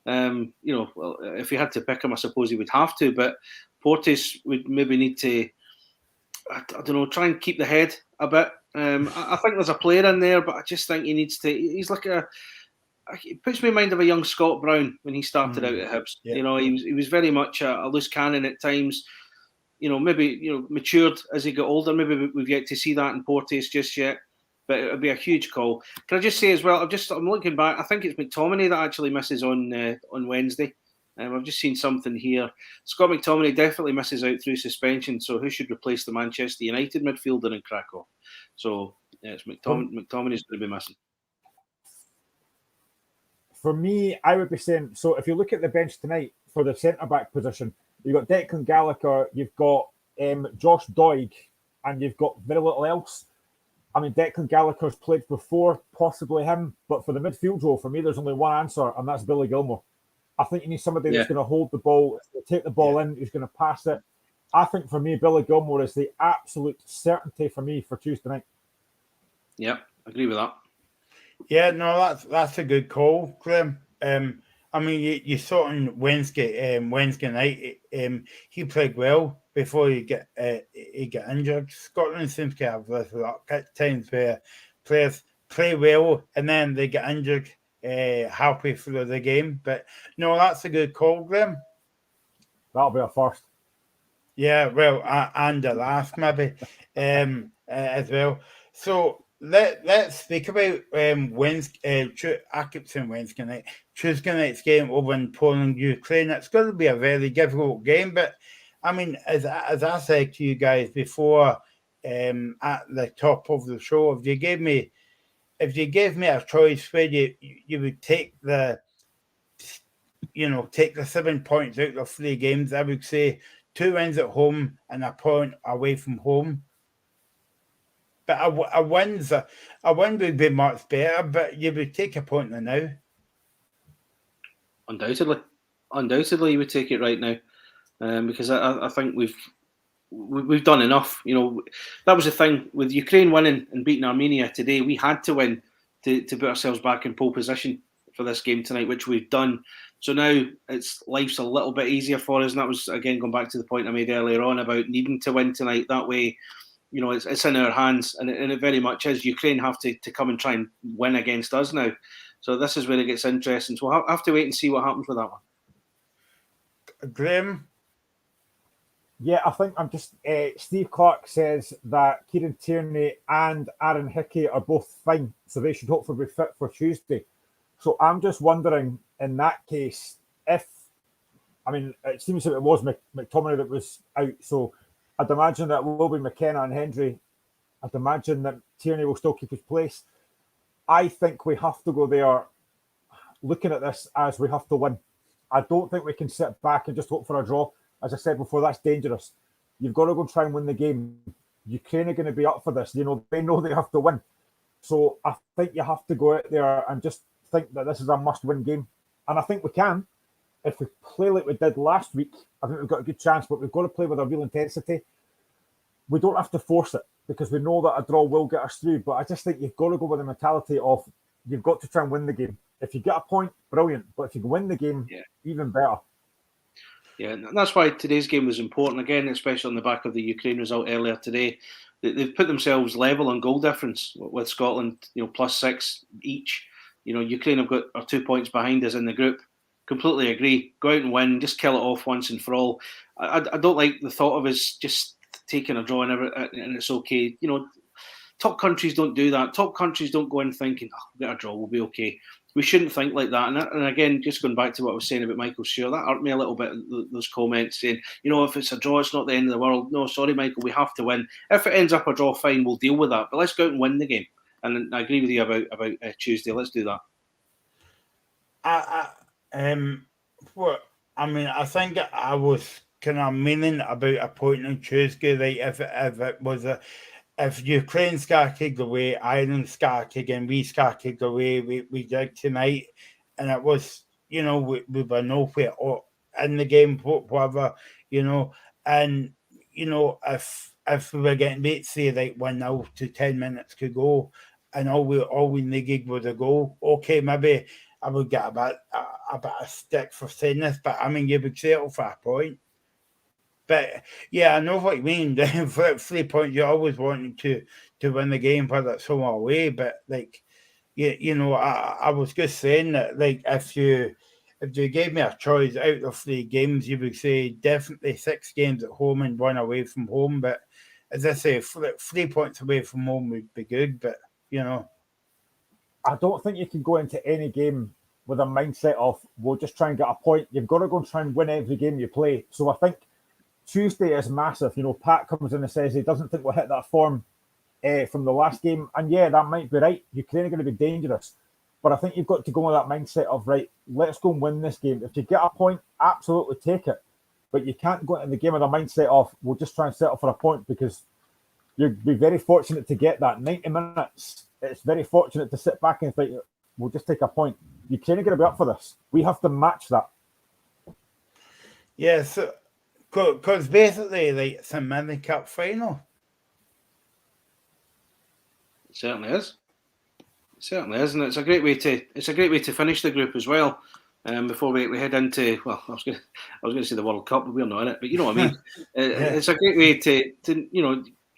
Well, if he had to pick him, I suppose he would have to. But Porteous would maybe need to, I don't know, try and keep the head a bit. I think there's a player in there, but I just think he needs to. He's like it puts me in mind of a young Scott Brown when he started out at Hibs.
Yeah.
He was very much a loose cannon at times. Maybe matured as he got older. Maybe we've yet to see that in Porteous just yet. But it would be a huge call. Can I just say as well? I'm looking back. I think it's McTominay that actually misses on Wednesday. I've just seen something here. Scott McTominay definitely misses out through suspension. So who should replace the Manchester United midfielder in Krakow? So it's McTominay's going to be missing.
For me, I would be saying, so if you look at the bench tonight for the centre-back position, you've got Declan Gallagher, you've got Josh Doig, and you've got very little else. I mean, Declan Gallagher's played before, possibly him, but for the midfield role, for me, there's only one answer, and that's Billy Gilmour. I think you need somebody that's going to hold the ball, take the ball in, who's going to pass it. I think for me, Billy Gilmour is the absolute certainty for me for Tuesday night.
Yeah, I agree with that.
Yeah, no, that's a good call, Graham. I mean, you saw on Wednesday night, he played well before he got injured. Scotland seems to have this luck at times where players play well and then they get injured halfway through the game. But no, that's a good call, Graham.
That'll be a first.
Yeah, well, and a last maybe as well. So let's speak about Wednesday. I keep saying Wednesday night. Tuesday night's game over in Poland, Ukraine. It's going to be a very difficult game, but I mean, as I said to you guys before, at the top of the show, if you gave me a choice where you would take the 7 points out of 3 games, I would say 2 wins at home and a point away from home. But a win would be much better, but you would take a point now.
Undoubtedly, you would take it right now, because I think we've done enough. That was the thing with Ukraine winning and beating Armenia today. We had to win to put ourselves back in pole position for this game tonight, which we've done. So now life's a little bit easier for us, and that was again going back to the point I made earlier on about needing to win tonight. That way, it's in our hands, and it very much is. Ukraine have to come and try and win against us now. So this is where it gets interesting. So we'll have to wait and see what happens with that one.
Graham?
Yeah, I think I'm just... Steve Clarke says that Kieran Tierney and Aaron Hickey are both fine, so they should hopefully be fit for Tuesday. So I'm just wondering, in that case, it seems that it was McTominay that was out, so I'd imagine that it will be McKenna and Hendry. I'd imagine that Tierney will still keep his place. I think we have to go there looking at this as we have to win. I don't think we can sit back and just hope for a draw. As I said before, that's dangerous. You've got to go and try and win the game. Ukraine are going to be up for this. They know they have to win. So I think you have to go out there and just think that this is a must-win game. And I think we can. If we play like we did last week, I think we've got a good chance, but we've got to play with a real intensity. We don't have to force it because we know that a draw will get us through. But I just think you've got to go with the mentality of you've got to try and win the game. If you get a point, brilliant. But if you can win the game, even better.
Yeah, and that's why today's game was important, again, especially on the back of the Ukraine result earlier today. They've put themselves level on goal difference with Scotland, +6 each. Ukraine are 2 points behind us in the group. Completely agree. Go out and win. Just kill it off once and for all. I don't like the thought of us just taking a draw and it's okay. Top countries don't do that. Top countries don't go in thinking, oh, we'll get a draw, we'll be okay. We shouldn't think like that. And again, just going back to what I was saying about Michael Stewart, that hurt me a little bit, those comments saying, if it's a draw, it's not the end of the world. No, sorry, Michael, we have to win. If it ends up a draw, fine, we'll deal with that. But let's go out and win the game. And I agree with you about Tuesday. Let's do that.
I think I was kind of meaning about a point on Tuesday, like if Ukraine scar-kicked away, Ireland scar-kicked, and we scar-kicked away, we did tonight, and it was, we were nowhere or in the game, whatever, and if we were getting beat, say like 1-0 to 10 minutes to go, and all we needed was a goal, okay, maybe I would get a bit of stick for saying this, but I mean, you would settle for a point. But yeah, I know what you mean. For 3 points, you always wanted to win the game, whether it's home or away. But like, I was just saying that, like, if you gave me a choice out of 3 games, you would say definitely 6 games at home and 1 away from home. But as I say, 3 points away from home would be good. But
I don't think you can go into any game with a mindset of, we'll just try and get a point. You've got to go and try and win every game you play. So I think Tuesday is massive. Pat comes in and says he doesn't think we'll hit that form from the last game. And yeah, that might be right. Ukraine are going to be dangerous. But I think you've got to go with that mindset of, right, let's go and win this game. If you get a point, absolutely take it. But you can't go into the game with a mindset of, we'll just try and settle for a point, because you'd be very fortunate to get that 90 minutes. It's very fortunate to sit back and think, we'll just take a point. Ukraine are going to be up for this. We have to match that.
Yeah, so because basically, like, it's a mini cup final.
It certainly is. It certainly is, and it's a great way to finish the group as well. Before we head into, well, I was going to say the World Cup, but we're not in it. But you know what I mean. It's a great way to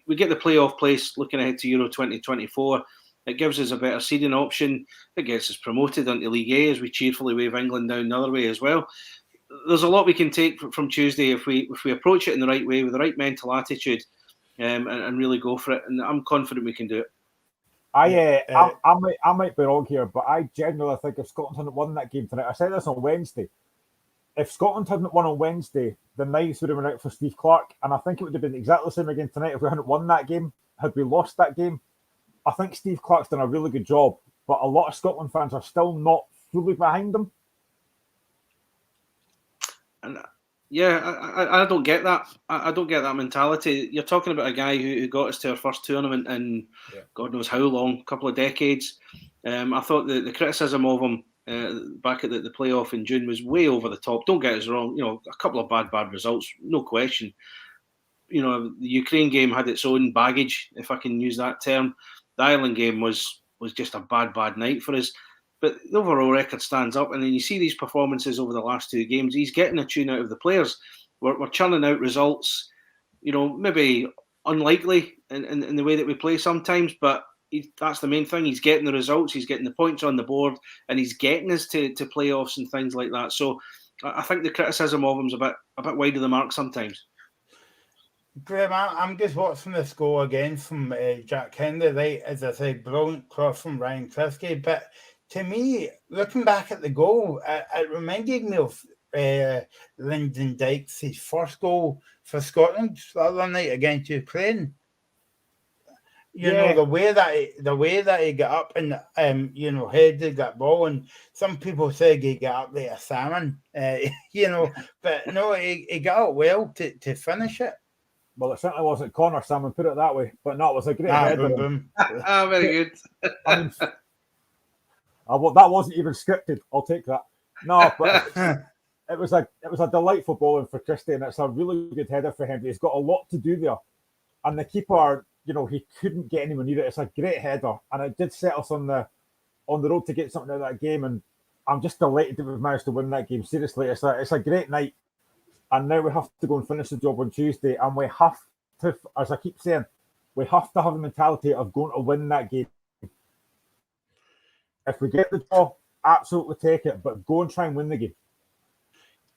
we get the playoff place looking ahead to Euro 2024. It gives us a better seeding option. It gets us promoted into League A as we cheerfully wave England down the other way as well. There's a lot we can take from Tuesday if we approach it in the right way with the right mental attitude, and really go for it. And I'm confident we can do it.
I might be wrong here, but I genuinely think if Scotland hadn't won that game tonight, I said this on Wednesday, if Scotland hadn't won on Wednesday, the nights would have been out for Steve Clarke, and I think it would have been exactly the same again tonight if we hadn't won that game. Had we lost that game, I think Steve Clarke's done a really good job, but a lot of Scotland fans are still not fully behind him.
And yeah, I don't get that. I don't get that mentality. You're talking about a guy who got us to our first tournament in God knows how long, a couple of decades. I thought the criticism of him back at the playoff in June was way over the top. Don't get us wrong. A couple of bad results, no question. The Ukraine game had its own baggage, if I can use that term. The Ireland game was just a bad night for us. But the overall record stands up, and then you see these performances over the last 2 games. He's getting a tune out of the players. We're churning out results, maybe unlikely in the way that we play sometimes, but that's the main thing. He's getting the results, he's getting the points on the board, and he's getting us to playoffs and things like that. So I think the criticism of him's a bit wide of the mark sometimes.
Graham, I'm just watching this goal again from Jack Hendry, right? As I say, brilliant cross from Ryan Christie. But to me, looking back at the goal, it reminded me of Lyndon Dykes' first goal for Scotland the other night against Ukraine. The way that he got up and headed that ball, and some people say he got up like a salmon, but no, he got out well to finish it.
Well, it certainly wasn't Connor salmon, put it that way. But no, it was a great header.
Boom.
Very good.
I mean, that wasn't even scripted. I'll take that. No, but it was a delightful bowling for Christie, and it's a really good header for him. He's got a lot to do there, and the keeper, he couldn't get anywhere near it. It's a great header, and it did set us on the road to get something out of that game. And I'm just delighted that we've managed to win that game. Seriously, it's a great night. And now we have to go and finish the job on Tuesday. And we have to, as I keep saying, we have to have a mentality of going to win that game. If we get the draw, absolutely take it, but go and try and win the game.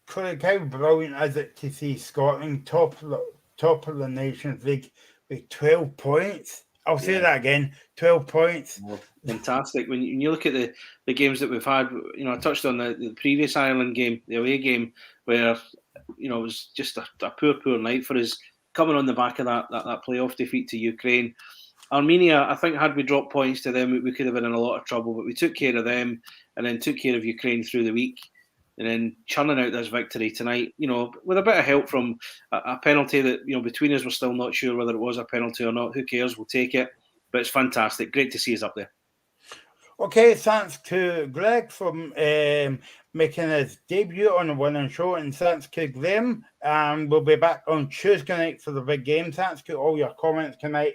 Craig, how brilliant is it to see Scotland top of the Nations League with 12 points? I'll say that again. 12 points.
Fantastic. When you look at the games that we've had, I touched on the previous Ireland game, the away game, where it was just a poor night for us, coming on the back of that playoff defeat to Ukraine. Armenia, I think, had we dropped points to them, we could have been in a lot of trouble, but we took care of them and then took care of Ukraine through the week, and then churning out this victory tonight, with a bit of help from a penalty that, between us, we're still not sure whether it was a penalty or not. Who cares? We'll take it. But it's fantastic. Great to see us up there.
Okay, thanks to Greg for making his debut on the winning show, and thanks to Graham. We'll be back on Tuesday night for the big game. Thanks to all your comments tonight,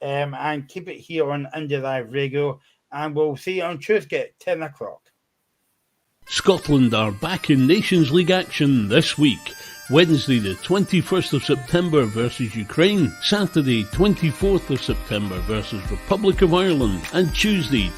and keep it here on Indie Live Radio, and we'll see you on Tuesday at 10 o'clock.
Scotland are back in Nations League action this week. Wednesday the 21st of September versus Ukraine, Saturday 24th of September versus Republic of Ireland, and Tuesday